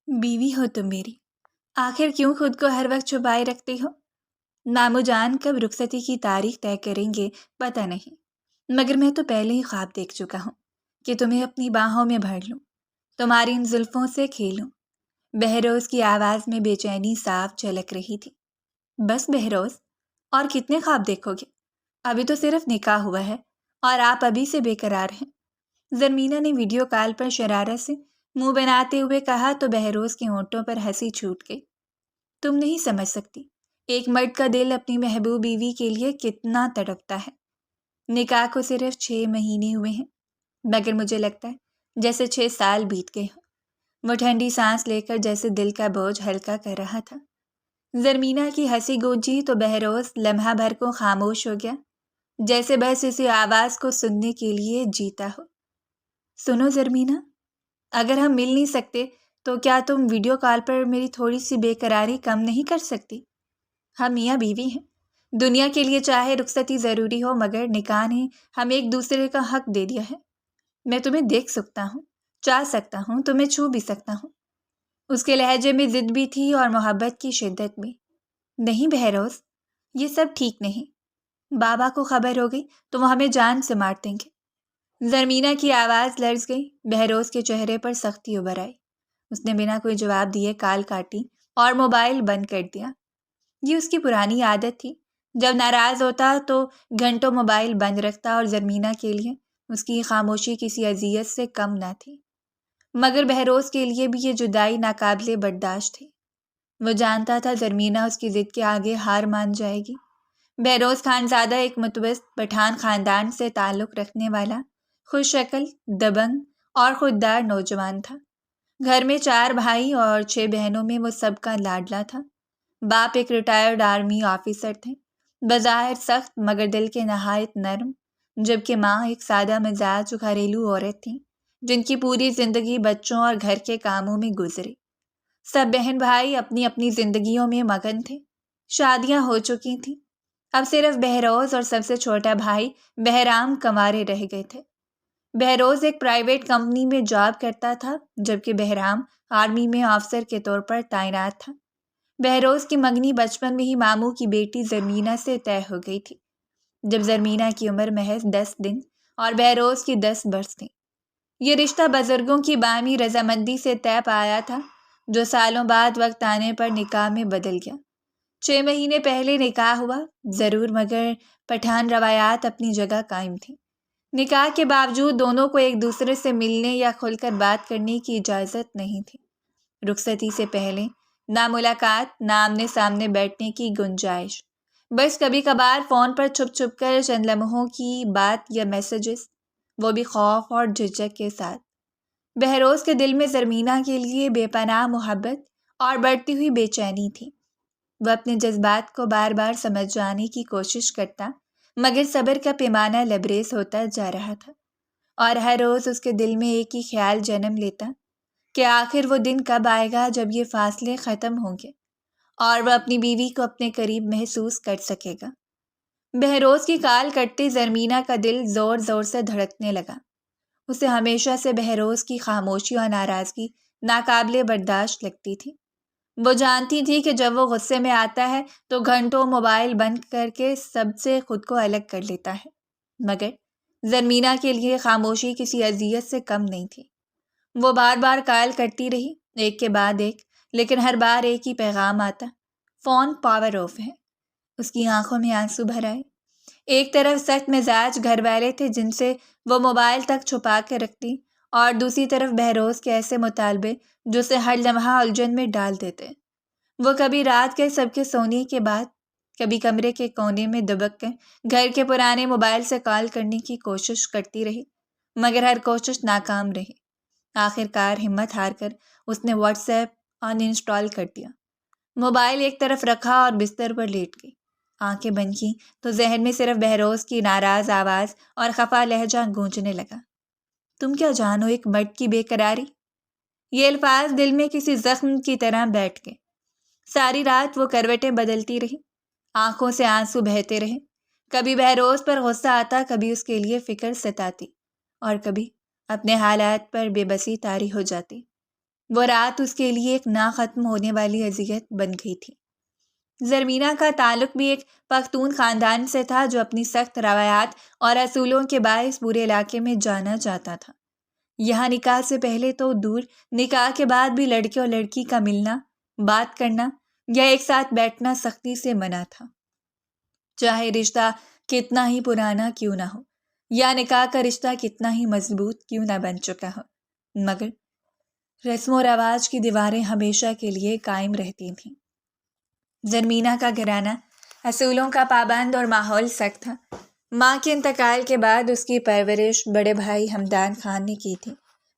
بیوی ہو تم میری، آخر کیوں خود کو ہر وقت چھپائے رکھتی ہو؟ مامو جان کب رخصتی کی تاریخ طے کریں گے پتہ نہیں، مگر میں تو پہلے ہی خواب دیکھ چکا ہوں کہ تمہیں اپنی باہوں میں بھر لوں، تمہاری ان زلفوں سے کھیلوں۔ بہروز کی آواز میں بے چینی صاف جھلک رہی تھی۔ بس بہروز، اور کتنے خواب دیکھو گے؟ ابھی تو صرف نکاح ہوا ہے اور آپ ابھی سے بے قرار ہیں۔ زرمینہ نے ویڈیو کال پر شرارت سے منہ بناتے ہوئے کہا تو بہروز کے ہونٹوں پر ہنسی چھوٹ گئی۔ تم نہیں سمجھ سکتی، ایک مرد کا دل اپنی محبوب بیوی کے لیے کتنا تڑپتا ہے۔ نکاح کو صرف 6 مہینے ہوئے ہیں، مگر مجھے لگتا ہے جیسے 6 سال بیت گئے ہوں۔ وہ ٹھنڈی سانس لے کر جیسے دل کا بوجھ ہلکا کر رہا تھا۔ زرمینہ کی ہنسی گونجی تو بہروز لمحہ بھر کو خاموش ہو گیا، جیسے بس اسی آواز کو سننے کے لیے جیتا ہو۔ سنو زرمینہ، اگر ہم مل نہیں سکتے تو کیا تم ویڈیو کال پر میری تھوڑی سی بے قراری کم نہیں کر سکتی؟ ہم میاں بیوی ہیں، دنیا کے لیے چاہے رخصتی ضروری ہو مگر نکاح نے ہم ایک دوسرے کا حق دے دیا ہے۔ میں تمہیں دیکھ سکتا ہوں، چاہ سکتا ہوں، تمہیں چھو بھی سکتا ہوں۔ اس کے لہجے میں ضد بھی تھی اور محبت کی شدت بھی۔ نہیں بہروز، یہ سب ٹھیک نہیں، بابا کو خبر ہو گئی تو وہ ہمیں جان سے مار دیں گے۔ زرمینہ کی آواز لرز گئی، بہروز کے چہرے پر سختی ابھر آئی۔ اس نے بنا کوئی جواب دیے کال کاٹی اور موبائل بند کر دیا۔ یہ اس کی پرانی عادت تھی، جب ناراض ہوتا تو گھنٹوں موبائل بند رکھتا اور زرمینہ کے لیے اس کی خاموشی کسی اذیت سے کم نہ تھی۔ مگر بہروز کے لیے بھی یہ جدائی ناقابل برداشت تھی۔ وہ جانتا تھا زرمینہ اس کی ضد کے آگے ہار مان جائے گی۔ بہروز خانزادہ ایک متوسط پٹھان خاندان سے تعلق رکھنے والا خوش شکل، دبنگ اور خوددار نوجوان تھا۔ گھر میں 4 بھائی اور 6 بہنوں میں وہ سب کا لاڈلا تھا۔ باپ ایک ریٹائرڈ آرمی آفیسر تھے، بظاہر سخت مگر دل کے نہایت نرم، جبکہ ماں ایک سادہ مزاج گھریلو عورت تھی جن کی پوری زندگی بچوں اور گھر کے کاموں میں گزری۔ سب بہن بھائی اپنی اپنی زندگیوں میں مگن تھے، شادیاں ہو چکی تھیں۔ اب صرف بہروز اور سب سے چھوٹا بھائی بہرام کنوارے رہ گئے تھے۔ بہروز ایک پرائیویٹ کمپنی میں جاب کرتا تھا، جبکہ بہرام آرمی میں آفیسر کے طور پر تعینات تھا۔ بہروز کی منگنی بچپن میں ہی ماموں کی بیٹی زرمینہ سے طے ہو گئی تھی، جب زرمینہ کی عمر محض 10 دن اور بہروز کی 10 برس تھی۔ یہ رشتہ بزرگوں کی باہمی رضامندی سے طے پایا تھا، جو سالوں بعد وقت آنے پر نکاح میں بدل گیا۔ 6 مہینے پہلے نکاح ہوا، ضرور، مگر پٹھان روایات اپنی جگہ قائم تھیں۔ نکاح کے باوجود دونوں کو ایک دوسرے سے ملنے یا کھل کر بات کرنے کی اجازت نہیں تھی۔ رخصتی سے پہلے نہ ملاقات، نہ آمنے سامنے بیٹھنے کی گنجائش، بس کبھی کبھار فون پر چھپ چھپ کر چند لمحوں کی بات یا میسیجز، وہ بھی خوف اور جھجک کے ساتھ۔ بہروز کے دل میں زرمینہ کے لیے بے پناہ محبت اور بڑھتی ہوئی بے چینی تھی۔ وہ اپنے جذبات کو بار بار سمجھ جانے کی کوشش کرتا، مگر صبر کا پیمانہ لبریز ہوتا جا رہا تھا، اور ہر روز اس کے دل میں ایک ہی خیال جنم لیتا کہ آخر وہ دن کب آئے گا جب یہ فاصلے ختم ہوں گے اور وہ اپنی بیوی کو اپنے قریب محسوس کر سکے گا۔ بہروز کی کال کٹتے زرمینہ کا دل زور زور سے دھڑکنے لگا۔ اسے ہمیشہ سے بہروز کی خاموشی اور ناراضگی ناقابل برداشت لگتی تھی۔ وہ جانتی تھی کہ جب وہ غصے میں آتا ہے تو گھنٹوں موبائل بند کر کے سب سے خود کو الگ کر لیتا ہے، مگر زرمینہ کے لیے خاموشی کسی اذیت سے کم نہیں تھی۔ وہ بار بار کال کرتی رہی، ایک کے بعد ایک، لیکن ہر بار ایک ہی پیغام آتا: فون پاور آف ہے۔ اس کی آنکھوں میں آنسو بھر آئے۔ ایک طرف سخت مزاج گھر والے تھے جن سے وہ موبائل تک چھپا کے رکھتی، اور دوسری طرف بہروز کے ایسے مطالبے جو اسے ہر لمحہ الجھن میں ڈال دیتے۔ وہ کبھی رات کے سب کے سونے کے بعد، کبھی کمرے کے کونے میں دبک کر گھر کے پرانے موبائل سے کال کرنے کی کوشش کرتی رہی، مگر ہر کوشش ناکام رہی۔ آخر کار ہمت ہار کر اس نے واٹس ایپ ان انسٹال کر دیا، موبائل ایک طرف رکھا اور بستر پر لیٹ گئی۔ آنکھیں بند کی تو ذہن میں صرف بہروز کی ناراض آواز اور خفا لہجہ گونجنے لگا: تم کیا جانو ایک مرد کی بے قراری؟ یہ الفاظ دل میں کسی زخم کی طرح بیٹھ گئے۔ ساری رات وہ کروٹیں بدلتی رہی، آنکھوں سے آنسو بہتے رہے۔ کبھی بہروز پر غصہ آتا، کبھی اس کے لیے فکر ستاتی، اور کبھی اپنے حالات پر بے بسی طاری ہو جاتی۔ وہ رات اس کے لیے ایک نہ ختم ہونے والی اذیت بن گئی تھی۔ زرمینہ کا تعلق بھی ایک پختون خاندان سے تھا جو اپنی سخت روایات اور اصولوں کے باعث پورے علاقے میں جانا جاتا تھا۔ یہاں نکاح سے پہلے تو دور، نکاح کے بعد بھی لڑکے اور لڑکی کا ملنا، بات کرنا یا ایک ساتھ بیٹھنا سختی سے منع تھا، چاہے رشتہ کتنا ہی پرانا کیوں نہ ہو یا نکاح کا رشتہ کتنا ہی مضبوط کیوں نہ بن چکا ہو، مگر رسم و رواج کی دیواریں ہمیشہ کے لیے قائم رہتی تھیں۔ زرمینہ کا گھرانہ اصولوں کا پابند اور ماحول سخت تھا۔ ماں کے انتقال کے بعد اس کی پرورش بڑے بھائی حمدان خان نے کی تھی،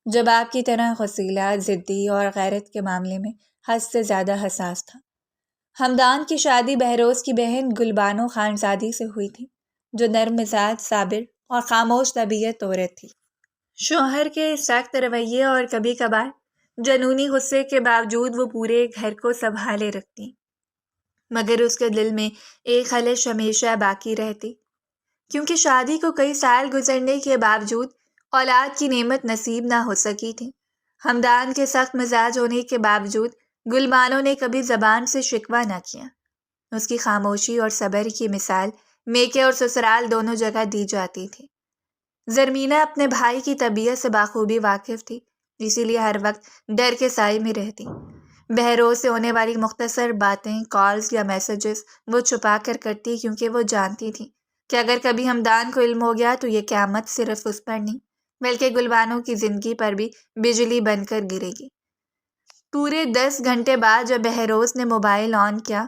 جو باپ کی طرح غصیلا، ضدی اور غیرت کے معاملے میں حد سے زیادہ حساس تھا۔ حمدان کی شادی بہروز کی بہن گلبانو خانزادی سے ہوئی تھی، جو نرم مزاج، صابر اور خاموش طبیعت عورت تھی۔ شوہر کے سخت رویے اور کبھی کبھار جنونی غصے کے باوجود وہ پورے گھر کو سنبھالے رکھتی، مگر اس کے دل میں ایک خلش ہمیشہ باقی رہتی، کیونکہ شادی کو کئی سال گزرنے کے باوجود اولاد کی نعمت نصیب نہ ہو سکی تھی۔ حمدان کے سخت مزاج ہونے کے باوجود گلبانو نے کبھی زبان سے شکوہ نہ کیا۔ اس کی خاموشی اور صبر کی مثال میکے اور سسرال دونوں جگہ دی جاتی تھی۔ زرمینہ اپنے بھائی کی طبیعت سے بخوبی واقف تھی، اسی لیے ہر وقت ڈر کے سائے میں رہتی۔ بہروز سے ہونے والی مختصر باتیں، کالز یا میسیجز وہ چھپا کر کرتی، کیونکہ وہ جانتی تھی کہ اگر کبھی حمدان کو علم ہو گیا تو یہ قیامت صرف اس پر نہیں بلکہ گلبانو کی زندگی پر بھی بجلی بن کر گرے گی۔ پورے 10 گھنٹے بعد جب بہروز نے موبائل آن کیا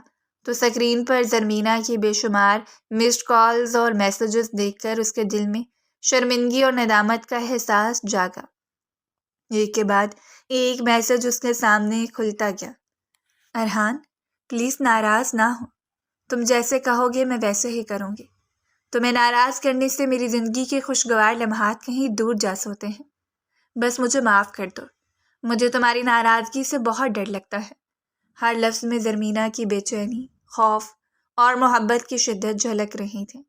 تو اسکرین پر زرمینہ کی بے شمار مسڈ کالز اور میسیجز دیکھ کر اس کے دل میں شرمندگی اور ندامت کا احساس جاگا۔ ایک کے بعد ایک میسیج اس کے سامنے کھلتا گیا۔ ارحان، پلیز ناراض نہ ہو، تم جیسے کہو گے میں ویسے ہی کروں گی۔ تمہیں ناراض کرنے سے میری زندگی کے خوشگوار لمحات کہیں دور جا سوتے ہیں۔ بس مجھے معاف کر دو، مجھے تمہاری ناراضگی سے بہت ڈر لگتا ہے۔ ہر لفظ میں زرمینہ کی بے چینی، خوف اور محبت کی شدت جھلک رہی تھی۔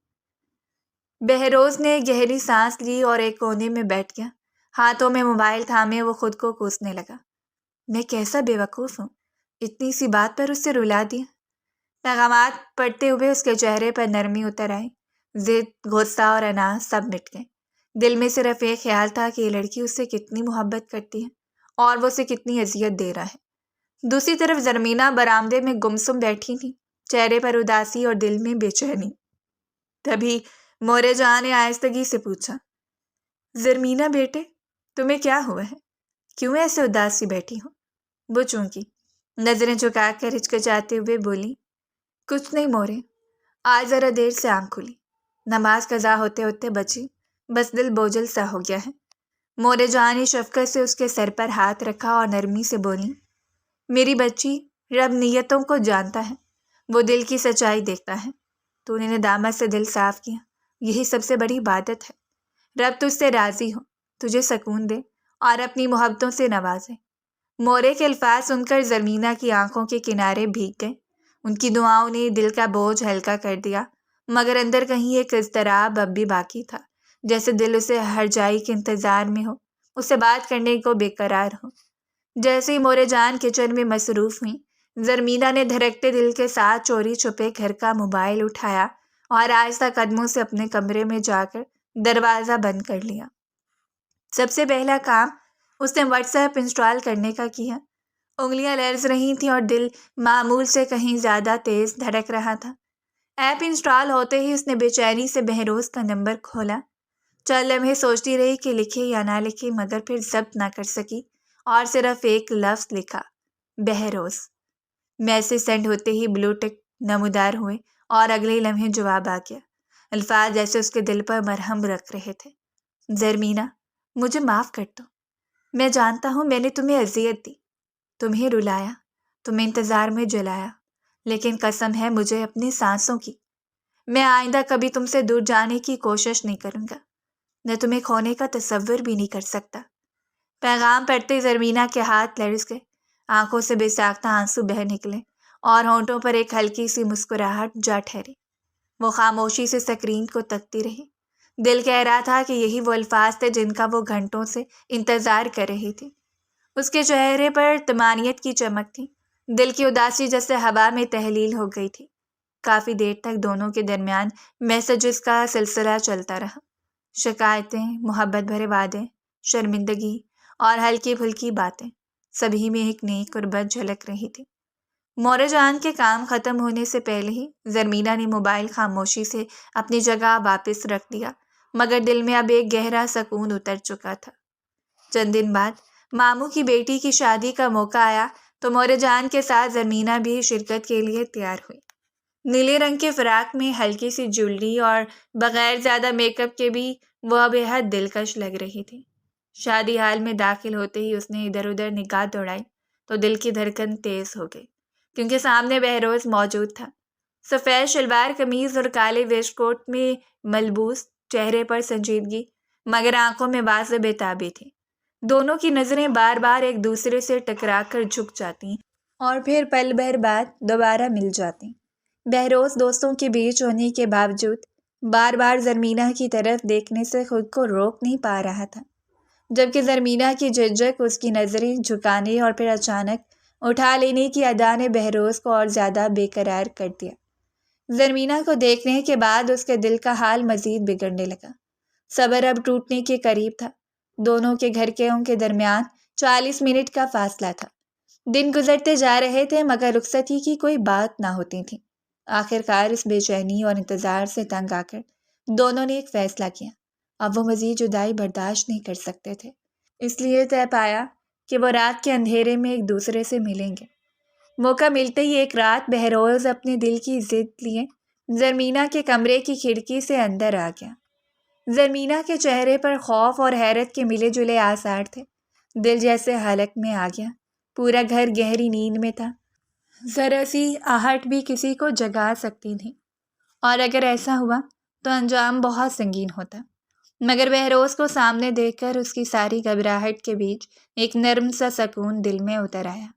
بہروز نے گہری سانس لی اور ایک کونے میں بیٹھ گیا۔ ہاتھوں میں موبائل تھامے وہ خود کو کوسنے لگا۔ میں کیسا بے وقوف ہوں، اتنی سی بات پر اسے رلا دیا۔ پیغامات پڑھتے ہوئے اس کے چہرے پر نرمی اتر آئی۔ ضد، غصہ اور انا سب مٹ گئے۔ دل میں صرف ایک خیال تھا کہ یہ لڑکی اس سے کتنی محبت کرتی ہے اور وہ اسے کتنی اذیت دے رہا ہے۔ دوسری طرف زرمینہ برآمدے میں گمسم بیٹھی تھی، چہرے پر اداسی اور دل میں بے چینی۔ تبھی مورے جہاں نے آہستگی سے پوچھا، زرمینہ بیٹے، تمہیں کیا ہوا ہے؟ کیوں ایسے اداس سی بیٹھی ہو؟ وہ چونکی نظریں جھکا کر ہچکچاتے ہوئے بولی، کچھ نہیں مورے، آج ذرا دیر سے آنکھ کھلی، نماز قضا ہوتے ہوتے بچی، بس دل بوجھل سا ہو گیا ہے۔ مورے جہاں نے شفقت سے اس کے سر پر ہاتھ رکھا اور نرمی سے بولی، میری بچی، رب نیتوں کو جانتا ہے، وہ دل کی سچائی دیکھتا ہے۔ تو نے ندامت سے دل صاف کیا، یہی سب سے بڑی عبادت ہے۔ رب تجھ سے راضی ہو، تجھے سکون دے اور اپنی محبتوں سے نوازے۔ مورے کے الفاظ سن کر زرمینہ کی آنکھوں کے کنارے بھیگ گئے۔ ان کی دعاؤں نے دل کا بوجھ ہلکا کر دیا، مگر اندر کہیں ایک اضطراب اب بھی باقی تھا، جیسے دل اسے ہرجائی کے انتظار میں ہو، اسے بات کرنے کو بے قرار ہو۔ جیسے ہی مورے جان کچن میں مصروف ہوئی، زرمینہ نے دھڑکتے دل کے ساتھ چوری چھپے گھر کا موبائل اٹھایا اور آہستہ قدموں سے اپنے کمرے میں جا کر دروازہ بند کر لیا۔ سب سے پہلا کام اس نے واٹس ایپ انسٹال کرنے کا کیا۔ انگلیاں لرز رہی تھیں اور دل معمول سے کہیں زیادہ تیز دھڑک رہا تھا۔ ایپ انسٹال ہوتے ہی اس نے بے چینی سے بہروز کا نمبر کھولا۔ چند لمحے سوچتی رہی کہ لکھے یا نہ لکھے، مگر پھر ضبط نہ کر سکی اور صرف ایک لفظ لکھا، بہروز۔ میسج سینڈ ہوتے ہی بلو ٹک نمودار ہوئے اور اگلے لمحے جواب آ گیا۔ الفاظ جیسے اس کے دل پر مرہم رکھ رہے تھے، زرمینہ، مجھے معاف کر دو، میں جانتا ہوں میں نے تمہیں اذیت دی، تمہیں رلایا، تمہیں انتظار میں جلایا، لیکن قسم ہے مجھے اپنی سانسوں کی، میں آئندہ کبھی تم سے دور جانے کی کوشش نہیں کروں گا، میں تمہیں کھونے کا تصور بھی نہیں کر سکتا۔ پیغام پڑھتے زرمینہ کے ہاتھ لرز گئے، آنکھوں سے بے ساختہ آنسو بہہ نکلے اور ہونٹوں پر ایک ہلکی سی مسکراہٹ جا ٹھہری۔ وہ خاموشی سے اسکرین کو تکتی رہی۔ دل کہہ رہا تھا کہ یہی وہ الفاظ تھے جن کا وہ گھنٹوں سے انتظار کر رہی تھی۔ اس کے چہرے پر طمانینت کی چمک تھی، دل کی اداسی جیسے ہوا میں تحلیل ہو گئی تھی۔ کافی دیر تک دونوں کے درمیان میسجز کا سلسلہ چلتا رہا، شکایتیں، محبت بھرے وعدے، شرمندگی اور ہلکی پھلکی باتیں، سبھی میں ایک نئی قربت جھلک رہی تھی۔ مورے جان کے کام ختم ہونے سے پہلے ہی زرمینہ نے موبائل خاموشی سے اپنی جگہ واپس رکھ دیا، مگر دل میں اب ایک گہرا سکون اتر چکا تھا۔ چند دن بعد ماموں کی بیٹی کی شادی کا موقع آیا تو مورے جان کے ساتھ زرمینہ بھی شرکت کے لیے تیار ہوئی۔ نیلے رنگ کے فراق میں ہلکی سی جویلری اور بغیر زیادہ میک اپ کے بھی وہ بے حد دلکش لگ رہی تھی۔ شادی ہال میں داخل ہوتے ہی اس نے ادھر ادھر نگاہ دوڑائی تو دل کی دھڑکن تیز ہو گئی، کیونکہ سامنے بہروز موجود تھا، سفید شلوار قمیض اور کالے ویسٹ کوٹ میں ملبوس، چہرے پر سنجیدگی مگر آنکھوں میں واضح بےتابی تھی۔ دونوں کی نظریں بار بار ایک دوسرے سے ٹکرا کر جھک جاتی اور پھر پل بھر بعد دوبارہ مل جاتی۔ بہروز دوستوں کے بیچ ہونے کے باوجود بار بار زرمینہ کی طرف دیکھنے سے خود کو روک نہیں پا رہا تھا، جبکہ زرمینہ کی جھجک، اس کی نظریں جھکانے اور پھر اچانک اٹھا لینے کی ادا نے بہروز کو اور زیادہ بے قرار کر دیا۔ زرمینہ کو دیکھنے کے بعد اس کے دل کا حال مزید بگڑنے لگا، صبر اب ٹوٹنے کے قریب تھا۔ دونوں کے گھر کے ان کے درمیان 40 منٹ کا فاصلہ تھا۔ دن گزرتے جا رہے تھے مگر رخصتی کی کوئی بات نہ ہوتی تھی۔ آخر کار اس بے چینی اور انتظار سے تنگ آ کر دونوں نے ایک فیصلہ کیا۔ اب وہ مزید جدائی برداشت نہیں کر سکتے تھے، اس لیے طے پایا کہ وہ رات کے اندھیرے میں ایک دوسرے سے ملیں گے۔ موقع ملتے ہی ایک رات بہروز اپنے دل کی ضد لیے زرمینہ کے کمرے کی کھڑکی سے اندر آ گیا۔ زرمینہ کے چہرے پر خوف اور حیرت کے ملے جلے آثار تھے، دل جیسے حلق میں آ گیا، پورا گھر گہری نیند میں تھا، ذرا سی آہٹ بھی کسی کو جگا سکتی تھی، اور اگر ایسا ہوا تو انجام بہت سنگین ہوتا۔ مگر بہروز کو سامنے دیکھ کر اس کی ساری گھبراہٹ کے بیچ ایک نرم سا سکون دل میں اتر آیا۔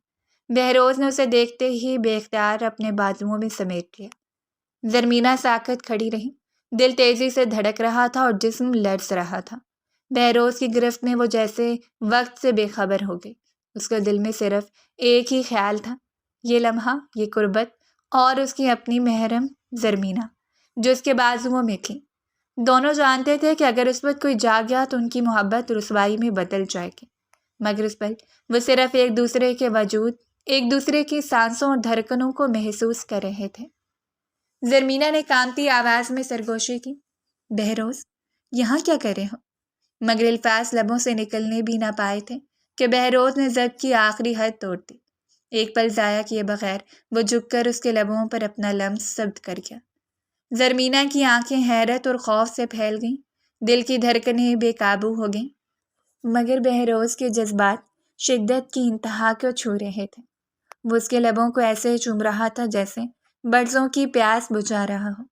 بہروز نے اسے دیکھتے ہی بے اختیار اپنے بازوؤں میں سمیٹ لیا۔ زرمینہ ساکت کھڑی رہی، دل تیزی سے دھڑک رہا تھا اور جسم لرز رہا تھا۔ بہروز کی گرفت میں وہ جیسے وقت سے بے خبر ہو گئی۔ اس کے دل میں صرف ایک ہی خیال تھا، یہ لمحہ، یہ قربت اور اس کی اپنی محرم زرمینہ جو اس کے بازوؤں میں تھی۔ دونوں جانتے تھے کہ اگر اس وقت کوئی جاگ گیا تو ان کی محبت رسوائی میں بدل جائے گی، مگر اس پل وہ صرف ایک دوسرے کے وجود، ایک دوسرے کی سانسوں اور دھڑکنوں کو محسوس کر رہے تھے۔ زرمینہ نے کانپتی آواز میں سرگوشی کی، بہروز، یہاں کیا کر رہے ہو؟ مگر الفاظ لبوں سے نکلنے بھی نہ پائے تھے کہ بہروز نے ضبط کی آخری حد توڑ دی۔ ایک پل ضائع کیے بغیر وہ جھک کر اس کے لبوں پر اپنا لمس ثبت کر گیا۔ زرمینہ کی آنکھیں حیرت اور خوف سے پھیل گئیں، دل کی دھڑکنیں بے قابو ہو گئیں، مگر بہروز کے جذبات شدت کی انتہا کو چھو رہے تھے۔ وہ اس کے لبوں کو ایسے چوم رہا تھا جیسے برسوں کی پیاس بجھا رہا ہو،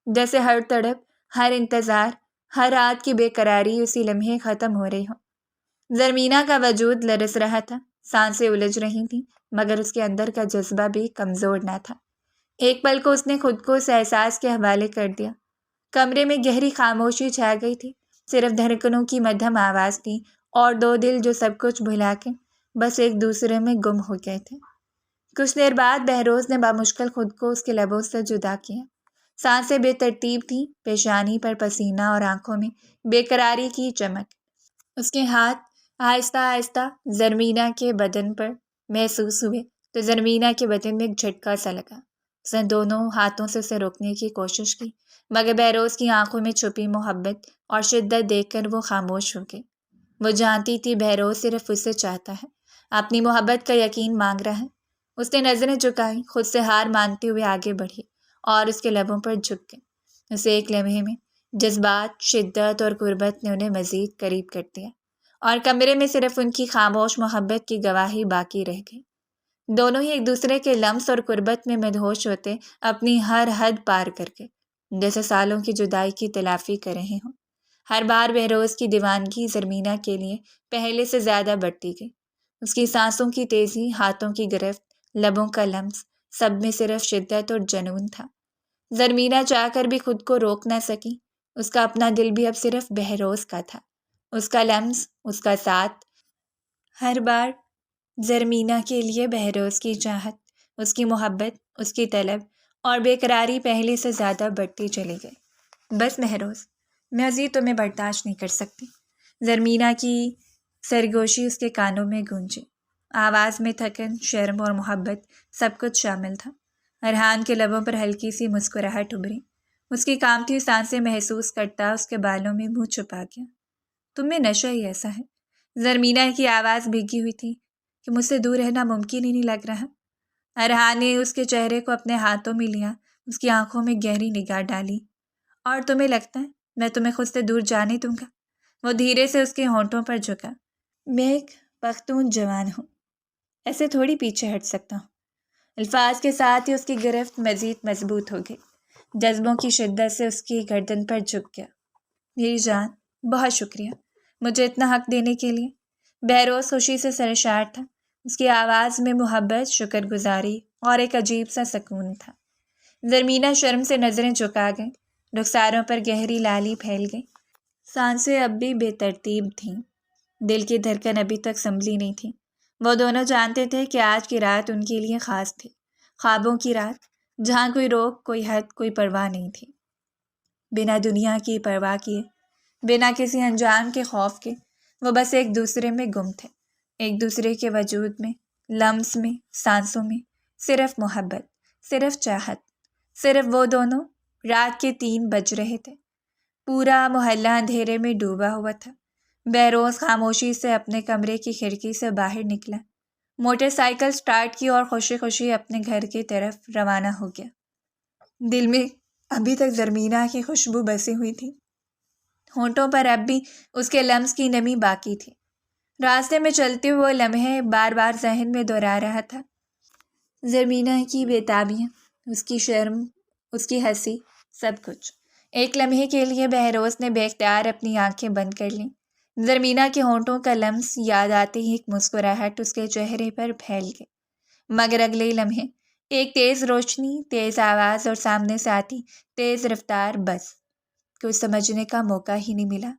جیسے ہر تڑپ، ہر انتظار، ہر رات کی بے قراری اسی لمحے ختم ہو رہی ہو۔ زرمینہ کا وجود لرز رہا تھا، سانسیں الجھ رہی تھیں، مگر اس کے اندر کا جذبہ بھی کمزور نہ تھا۔ ایک پل کو اس نے خود کو اس احساس کے حوالے کر دیا۔ کمرے میں گہری خاموشی چھا گئی تھی، صرف دھڑکنوں کی مدھم آواز تھی اور دو دل جو سب کچھ بھلا کے بس ایک دوسرے میں گم ہو گئے تھے۔ کچھ دیر بعد بہروز نے بامشکل خود کو اس کے لبوں سے جدا کیا۔ سانسیں بے ترتیب تھیں، پیشانی پر پسینہ اور آنکھوں میں بے قراری کی چمک۔ اس کے ہاتھ آہستہ آہستہ زرمینہ کے بدن پر محسوس ہوئے تو زرمینہ کے بدن میں ایک جھٹکا سا لگا۔ اس نے دونوں ہاتھوں سے اسے روکنے کی کوشش کی، مگر بہروز کی آنکھوں میں چھپی محبت اور شدت دیکھ کر وہ خاموش ہو گئی۔ وہ جانتی تھی بہروز صرف اسے چاہتا ہے، اپنی محبت کا یقین مانگ رہا ہے۔ اس نے نظریں جھکائیں، خود سے ہار مانتے ہوئے آگے بڑھی اور اس کے لبوں پر جھک گئی۔ اسے ایک لمحے میں جذبات، شدت اور قربت نے انہیں مزید قریب کر دیا، اور کمرے میں صرف ان کی خاموش محبت کی گواہی باقی رہ گئی۔ دونوں ہی ایک دوسرے کے لمس اور قربت میں مدہوش ہوتے، اپنی ہر حد پار کر کے، جیسے سالوں کی جدائی کی تلافی کر رہے ہوں۔ ہر بار بہروز کی دیوانگی زرمینہ کے لیے پہلے سے زیادہ بڑھتی گئی۔ اس کی سانسوں کی تیزی، ہاتھوں کی گرفت، لبوں کا لمس، سب میں صرف شدت اور جنون تھا۔ زرمینہ چاہ کر بھی خود کو روک نہ سکی، اس کا اپنا دل بھی اب صرف بہروز کا تھا۔ اس کا لمس، اس کا ساتھ، ہر بار زرمینہ کے لیے بہروز کی چاہت، اس کی محبت، اس کی طلب اور بے قراری پہلے سے زیادہ بڑھتی چلی گئی۔ بس مہروز، میں مزید تمہیں برداشت نہیں کر سکتی۔ زرمینہ کی سرگوشی اس کے کانوں میں گونجی۔ آواز میں تھکن، شرم اور محبت سب کچھ شامل تھا۔ ارحان کے لبوں پر ہلکی سی مسکراہٹ ابھری۔ اس کی کانپتی سانسیں محسوس کرتا اس کے بالوں میں منہ چھپا گیا۔ تم میں نشہ ہی ایسا ہے۔ زرمینہ کی آواز بھیگی ہوئی تھی کہ مجھ سے دور رہنا ممکن ہی نہیں لگ رہا۔ ارحان نے اس کے چہرے کو اپنے ہاتھوں میں لیا، اس کی آنکھوں میں گہری نگاہ ڈالی۔ اور تمہیں لگتا ہے میں تمہیں خود سے دور جانے دوں گا؟ وہ دھیرے سے اس کے ہونٹوں پر جھکا۔ میں ایک پختون جوان ہوں، ایسے تھوڑی پیچھے ہٹ سکتا ہوں۔ الفاظ کے ساتھ ہی اس کی گرفت مزید مضبوط ہو گئی۔ جذبوں کی شدت سے اس کی گردن پر جھک گیا۔ میری جان، بہت شکریہ مجھے اتنا حق دینے کے لیے۔ بہروز خوشی سے سرشار تھا۔ اس کی آواز میں محبت، شکر گزاری اور ایک عجیب سا سکون تھا۔ زرمینہ شرم سے نظریں جھکا گئی، رخساروں پر گہری لالی پھیل گئی۔ سانسیں اب بھی بے ترتیب تھیں، دل کی دھڑکن ابھی تک سنبھلی نہیں تھی۔ وہ دونوں جانتے تھے کہ آج کی رات ان کے لیے خاص تھی، خوابوں کی رات، جہاں کوئی روک، کوئی حد، کوئی پرواہ نہیں تھی۔ بنا دنیا کی پرواہ کیے، بنا کسی انجام کے خوف کے، وہ بس ایک دوسرے میں گم تھے، ایک دوسرے کے وجود میں، لمس میں، سانسوں میں، صرف محبت، صرف چاہت، صرف وہ دونوں۔ رات کے 3 بج رہے تھے، پورا محلہ اندھیرے میں ڈوبا ہوا تھا۔ بہروز خاموشی سے اپنے کمرے کی کھڑکی سے باہر نکلا، موٹر سائیکل سٹارٹ کی اور خوشی خوشی اپنے گھر کی طرف روانہ ہو گیا۔ دل میں ابھی تک زرمینہ کی خوشبو بسی ہوئی تھی، ہونٹوں پر اب بھی اس کے لمس کی نمی باقی تھی۔ راستے میں چلتے ہوئے لمحے بار بار ذہن میں دہرا رہا تھا۔ زرمینہ کی بےتابیاں، اس کی شرم، اس کی ہنسی، سب کچھ۔ ایک لمحے کے لیے بہروز نے بے اختیار اپنی آنکھیں بند کر لیں۔ زرمینہ کے ہونٹوں کا لمس یاد آتے ہی ایک مسکراہٹ اس کے چہرے پر پھیل گئی۔ مگر اگلے ہی لمحے ایک تیز روشنی، تیز آواز اور سامنے سے آتی تیز رفتار، بس کچھ سمجھنے کا موقع ہی نہیں ملا۔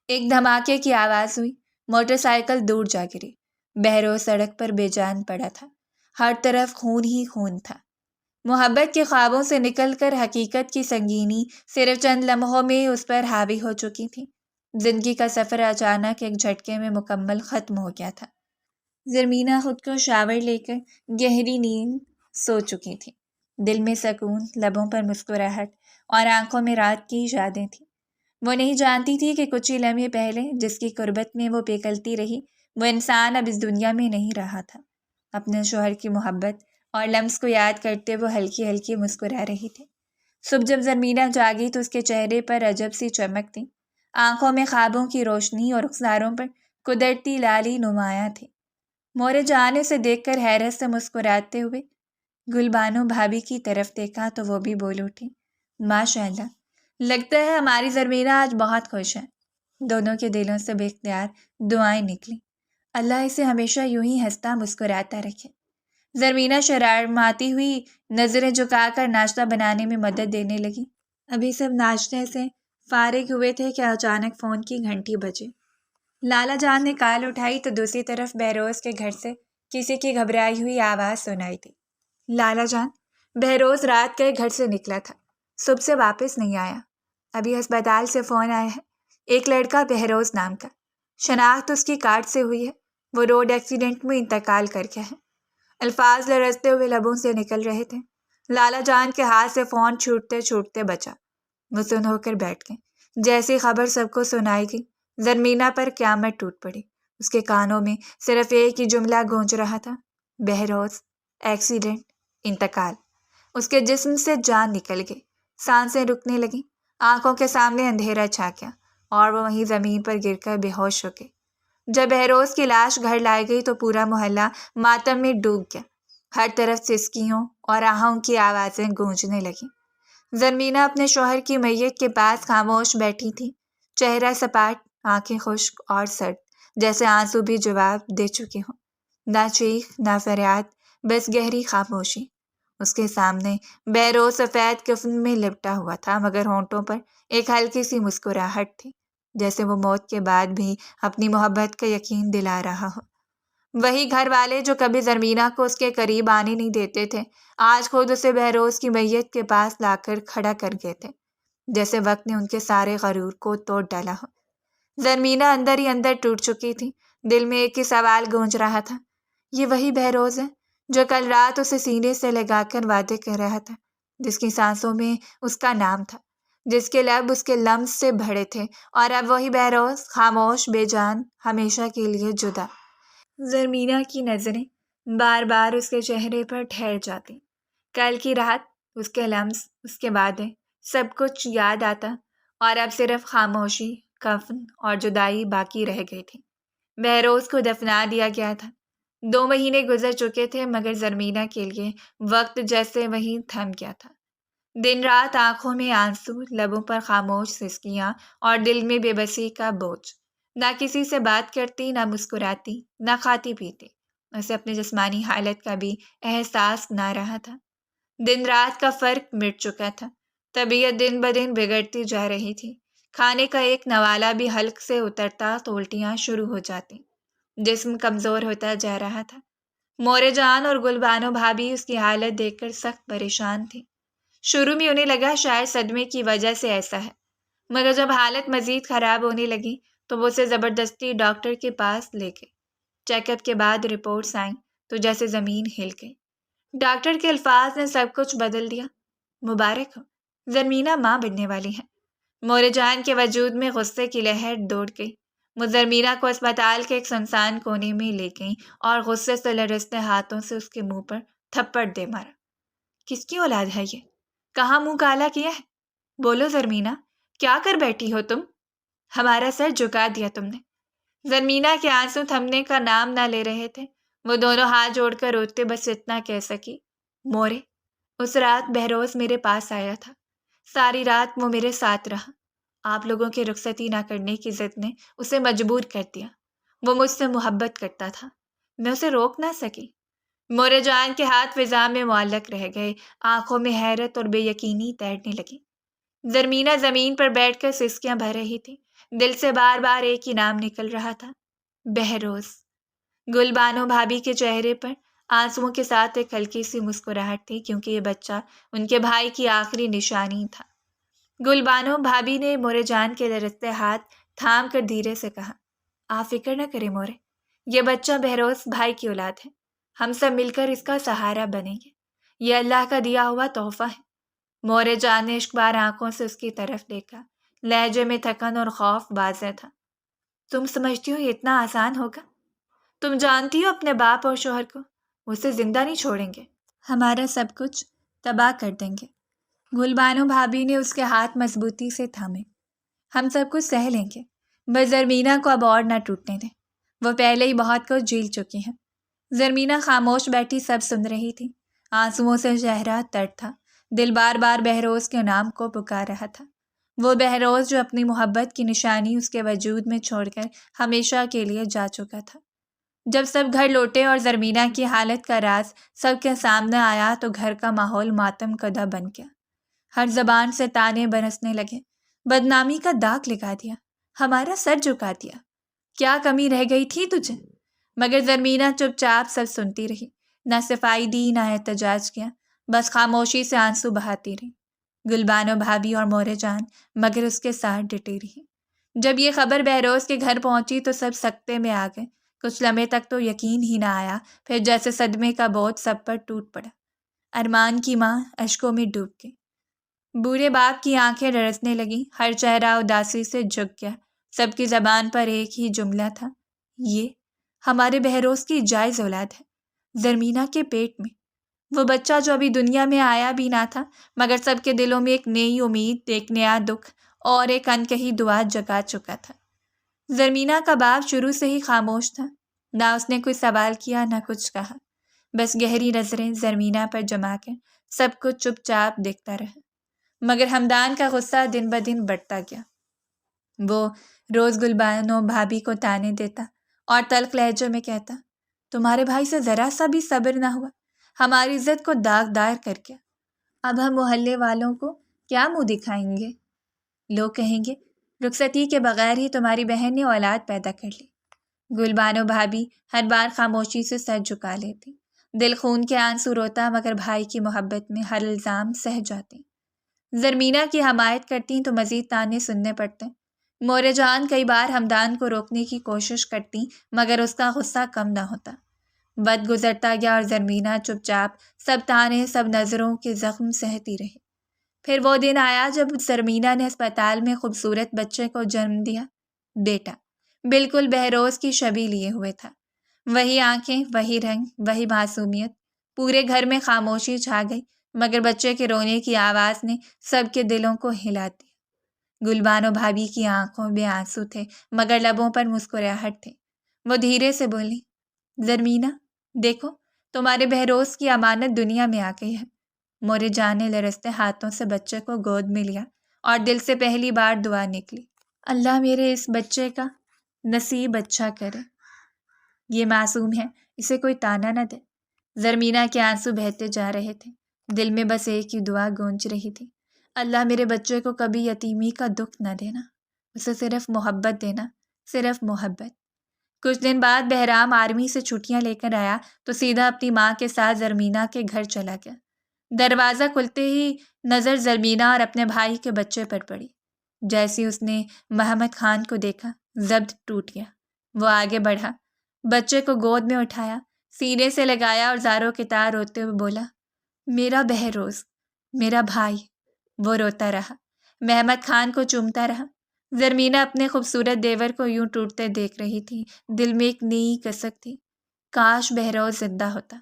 ایک دھماکے کی آواز ہوئی، موٹر سائیکل دور جا گری۔ بہروز سڑک پر بے جان پڑا تھا، ہر طرف خون ہی خون تھا۔ محبت کے خوابوں سے نکل کر حقیقت کی سنگینی صرف چند لمحوں میں اس پر حاوی ہو چکی تھی۔ زندگی کا سفر اچانک ایک جھٹکے میں مکمل ختم ہو گیا تھا۔ زرمینہ خود کو شاور لے کر گہری نیند سو چکی تھی۔ دل میں سکون، لبوں پر مسکراہٹ اور آنکھوں میں رات کی یادیں تھیں۔ وہ نہیں جانتی تھی کہ کچھ ہی لمحے پہلے جس کی قربت میں وہ پگھلتی رہی، وہ انسان اب اس دنیا میں نہیں رہا تھا۔ اپنے شوہر کی محبت اور لمس کو یاد کرتے وہ ہلکی ہلکی مسکرا رہی تھی۔ صبح جب زرمینہ جاگی تو اس کے چہرے پر عجب سی چمک تھی، آنکھوں میں خوابوں کی روشنی اور رخساروں پر قدرتی لالی نمایاں تھی۔ مورے جان اسے دیکھ کر حیرت سے مسکراتے ہوئے گلبانو بھابھی کی طرف دیکھا تو وہ بھی بول اٹھی، ماشاء اللہ، لگتا ہے ہماری زرمینہ آج بہت خوش ہے۔ دونوں کے دلوں سے بے اختیار دعائیں نکلی، اللہ اسے ہمیشہ یوں ہی ہنستا مسکراتا رکھے۔ زرمینہ شرماتی ہوئی نظریں جھکا کر ناشتہ بنانے میں مدد دینے لگی۔ ابھی سب ناشتے سے فارغ ہوئے تھے کہ اچانک فون کی گھنٹی بجی۔ لالا جان نے کال اٹھائی تو دوسری طرف بہروز کے گھر سے کسی کی گھبرائی ہوئی آواز سنائی دی۔ لالا جان، بہروز رات گئے گھر سے نکلا تھا، صبح سے واپس نہیں آیا۔ ابھی ہسپتال سے فون آیا ہے، ایک لڑکا بہروز نام کا، شناخت اس کی کارڈ سے ہوئی ہے، وہ روڈ ایکسیڈنٹ میں انتقال کر گیا ہے۔ الفاظ لرزتے ہوئے لبوں سے نکل رہے تھے۔ لالا جان کے ہاتھ سے فون چھوٹتے چھوٹتے بچا۔ وہ سن ہو کر بیٹھ گئے۔ جیسی خبر سب کو سنائی گئی، زرمینہ پر قیامت ٹوٹ پڑی۔ اس کے کانوں میں صرف ایک ہی جملہ گونج رہا تھا، بہروز، ایکسیڈنٹ، انتقال۔ اس کے جسم سے جان نکل گئی، سانسیں رکنے لگیں، آنکھوں کے سامنے اندھیرا چھا گیا اور وہ وہیں زمین پر گر کر بے ہوش ہو گئی۔ جب بہروز کی لاش گھر لائی گئی تو پورا محلہ ماتم میں ڈوب گیا، ہر طرف سسکیوں اور آہوں کی آوازیں گونجنے لگیں۔ زرمینہ اپنے شوہر کی میت کے پاس خاموش بیٹھی تھی، چہرہ سپاٹ، آنکھیں خشک اور سرد، جیسے آنسو بھی جواب دے چکے ہوں۔ نہ چیخ، نہ فریاد، بس گہری خاموشی۔ اس کے سامنے بہروز سفید کفن میں لپٹا ہوا تھا، مگر ہونٹوں پر ایک ہلکی سی مسکراہٹ تھی، جیسے وہ موت کے بعد بھی اپنی محبت کا یقین دلا رہا ہو۔ وہی گھر والے جو کبھی زرمینہ کو اس کے قریب آنے نہیں دیتے تھے، آج خود اسے بہروز کی میت کے پاس لا کر کھڑا کر گئے تھے، جیسے وقت نے ان کے سارے غرور کو توڑ ڈالا ہو۔ زرمینہ اندر ہی اندر ٹوٹ چکی تھی، دل میں ایک ہی سوال گونج رہا تھا، یہ وہی بہروز ہے جو کل رات اسے سینے سے لگا کر وعدے کر رہا تھا، جس کی سانسوں میں اس کا نام تھا، جس کے لب اس کے لمس سے بھرے تھے، اور اب وہی بہروز خاموش، بے جان، ہمیشہ کے لیے جدا۔ زرمینہ کی نظریں بار بار اس کے چہرے پر ٹھہر جاتی، کل کی رات، اس کے لمس، اس کے وعدے، سب کچھ یاد آتا، اور اب صرف خاموشی، کفن اور جدائی باقی رہ گئی تھی۔ بہروز کو دفنا دیا گیا تھا، 2 مہینے گزر چکے تھے، مگر زرمینہ کے لیے وقت جیسے وہیں تھم گیا تھا۔ دن رات آنکھوں میں آنسو، لبوں پر خاموش سسکیاں، اور دل میں بے بسی کا بوجھ۔ نہ کسی سے بات کرتی، نہ مسکراتی، نہ کھاتی پیتی، اسے اپنے جسمانی حالت کا بھی احساس نہ رہا تھا۔ دن رات کا فرق مٹ چکا تھا، طبیعت دن بدن بگڑتی جا رہی تھی، کھانے کا ایک نوالا بھی حلق سے اترتا تو الٹیاں شروع ہو جاتی، جسم کمزور ہوتا جا رہا تھا۔ مورے جان اور گل بانو بھابھی اس کی حالت دیکھ کر سخت پریشان تھی۔ شروع میں انہیں لگا شاید صدمے کی وجہ سے ایسا ہے، مگر جب حالت مزید خراب ہونے لگی تو وہ اسے زبردستی ڈاکٹر کے پاس لے گئے۔ چیک اپ کے بعد رپورٹس آئیں تو جیسے زمین ہل گئی۔ ڈاکٹر کے الفاظ نے سب کچھ بدل دیا۔ مبارک ہو، زرمینہ ماں بننے والی ہے۔ مورے جان کے وجود میں غصے کی لہر دوڑ گئی۔ وہ زرمینہ کو اسپتال کے ایک سنسان کونے میں لے گئیں اور غصے سے لرزتے ہاتھوں سے اس کے منہ پر تھپڑ دے مارا۔ کس کی اولاد ہے یہ؟ کہاں منہ کالا کیا ہے؟ بولو زرمینہ، کیا کر بیٹھی ہو تم؟ ہمارا سر جھکا دیا تم نے۔ زرمینہ کے آنسو تھمنے کا نام نہ لے رہے تھے، وہ دونوں ہاتھ جوڑ کر روتے بس اتنا کہہ سکی، مورے، اس رات بہروز میرے پاس آیا تھا، ساری رات وہ میرے ساتھ رہا، آپ لوگوں کی رخصتی نہ کرنے کی ضد نے اسے مجبور کر دیا، وہ مجھ سے محبت کرتا تھا، میں اسے روک نہ سکی۔ مورے جان کے ہاتھ فضا میں معلق رہ گئے، آنکھوں میں حیرت اور بے یقینی تیرنے لگی۔ زرمینہ زمین پر بیٹھ کر سسکیاں بھر رہی تھی، دل سے بار بار ایک ہی نام نکل رہا تھا، بہروز۔ گل بانو بھابھی کے چہرے پر آنسوؤں کے ساتھ ایک ہلکی سی مسکراہٹ تھی، کیونکہ یہ بچہ ان کے بھائی کی آخری نشانی تھا۔ گل بانو بھابھی نے مورے جان کے لرزتے ہاتھ تھام کر دھیرے سے کہا، آپ فکر نہ کریں مورے، یہ بچہ بہروز بھائی کی اولاد ہے، ہم سب مل کر اس کا سہارا بنیں گے، یہ اللہ کا دیا ہوا تحفہ ہے۔ مورے جان نے عشق بار آنکھوں سے اس کی طرف دیکھا، لہجے میں تھکن اور خوف واضح تھا۔ تم سمجھتی ہو یہ اتنا آسان ہوگا؟ تم جانتی ہو اپنے باپ اور شوہر کو، اسے زندہ نہیں چھوڑیں گے، ہمارا سب کچھ تباہ کر دیں گے۔ گل بانو بھابھی نے اس کے ہاتھ مضبوطی سے تھامے، ہم سب کچھ سہ لیں گے، بس زرمینہ کو اب اور نہ ٹوٹنے دیں، وہ پہلے ہی بہت کچھ جھیل چکی ہیں۔ زرمینہ خاموش بیٹھی سب سن رہی تھی، آنسوؤں سے چہرہ تر تھا، دل بار بار بہروز کے نام کو پکار رہا تھا، وہ بہروز جو اپنی محبت کی نشانی اس کے وجود میں چھوڑ کر ہمیشہ کے لیے جا چکا تھا۔ جب سب گھر لوٹے اور زرمینہ کی حالت کا راز سب کے سامنے آیا تو گھر کا ماحول ماتم کدہ بن گیا، ہر زبان سے طعنے برسنے لگے، بدنامی کا داغ لگا دیا، ہمارا سر جھکا دیا، کیا کمی رہ گئی تھی تجھے؟ مگر زرمینہ چپ چاپ سب سنتی رہی، نہ صفائی دی، نہ احتجاج کیا، بس خاموشی سے آنسو بہاتی رہی۔ گل بانو بھابھی اور مورے جان مگر اس کے ساتھ ڈٹی رہی۔ جب یہ خبر بہروز کے گھر پہنچی تو سب سکتے میں آ گئے، کچھ لمحے تک تو یقین ہی نہ آیا، پھر جیسے صدمے کا بوجھ سب پر ٹوٹ پڑا۔ ارمان کی ماں اشکوں میں ڈوب گئی، بوڑھے باپ کی آنکھیں لرزنے لگیں، ہر چہرہ اداسی سے جھک گیا، سب کی زبان پر ایک ہی جملہ تھا، یہ ہمارے بہروز کی جائز اولاد ہے، زرمینہ کے پیٹ میں، وہ بچہ جو ابھی دنیا میں آیا بھی نہ تھا، مگر سب کے دلوں میں ایک نئی امید، ایک نیا دکھ اور ایک انکہی دعا جگا چکا تھا۔ زرمینہ کا باپ شروع سے ہی خاموش تھا، نہ اس نے کوئی سوال کیا، نہ کچھ کہا، بس گہری نظریں زرمینہ پر جما کر سب کچھ چپ چاپ دیکھتا رہا۔ مگر ہمدان کا غصہ دن بدن بڑھتا گیا، وہ روز گل بانو بھابھی کو طعنے دیتا اور تلخ لہجے میں کہتا، تمہارے بھائی سے ذرا سا بھی صبر نہ ہوا، ہماری عزت کو داغدار کر گیا، اب ہم محلے والوں کو کیا منہ دکھائیں گے؟ لوگ کہیں گے رخصتی کے بغیر ہی تمہاری بہن نے اولاد پیدا کر لی۔ گلبانو بھابھی ہر بار خاموشی سے سر جھکا لیتی، دل خون کے آنسو روتا، مگر بھائی کی محبت میں ہر الزام سہ جاتی۔ زرمینہ کی حمایت کرتی تو مزید تانے سننے پڑتے۔ مورے جان کئی بار ہمدان کو روکنے کی کوشش کرتی، مگر اس کا غصہ کم نہ ہوتا۔ وقت گزرتا گیا اور زرمینہ چپ چاپ سب تانے، سب نظروں کے زخم سہتی رہی۔ پھر وہ دن آیا جب زرمینہ نے اسپتال میں خوبصورت بچے کو جنم دیا، بیٹا، بالکل بہروز کی شبیہ لیے ہوئے تھا۔ وہی آنکھیں، وہی رنگ، وہی معصومیت۔ پورے گھر میں خاموشی چھا گئی، مگر بچے کے رونے کی آواز نے سب کے دلوں کو ہلا دیا۔ گلبانو بھابھی کی آنکھوں میں آنسو تھے، مگر لبوں پر مسکراہٹ تھی۔ وہ دھیرے سے بولی، زرمینہ، دیکھو، تمہارے بہروز کی امانت دنیا میں آ گئی ہے۔ مورے جان نے لرزتے ہاتھوں سے بچے کو گود میں لیا اور دل سے پہلی بار دعا نکلی، اللہ میرے اس بچے کا نصیب اچھا کرے۔ یہ معصوم ہے، اسے کوئی تانا نہ دے۔ زرمینہ کے آنسو بہتے جا رہے تھے، دل میں بس ایک ہی دعا گونج رہی تھی، اللہ میرے بچے کو کبھی یتیمی کا دکھ نہ دینا، اسے صرف محبت دینا، صرف محبت۔ کچھ دن بعد بہرام آرمی سے چھٹیاں لے کر آیا تو سیدھا اپنی ماں کے ساتھ زرمینہ کے گھر چلا گیا۔ دروازہ کھلتے ہی نظر زرمینہ اور اپنے بھائی کے بچے پر پڑی۔ جیسی اس نے محمد خان کو دیکھا، ضبط ٹوٹ گیا۔ وہ آگے بڑھا، بچے کو گود میں اٹھایا، سینے سے لگایا اور زاروں کے تار روتے ہوئے بولا، میرا بہروز، میرا بھائی۔ وہ روتا رہا، محمد خان کو چومتا رہا۔ زرمینہ اپنے خوبصورت دیور کو یوں ٹوٹتے دیکھ رہی تھی، دل میں ایک نئی کسک تھی، کاش بہروز زندہ ہوتا۔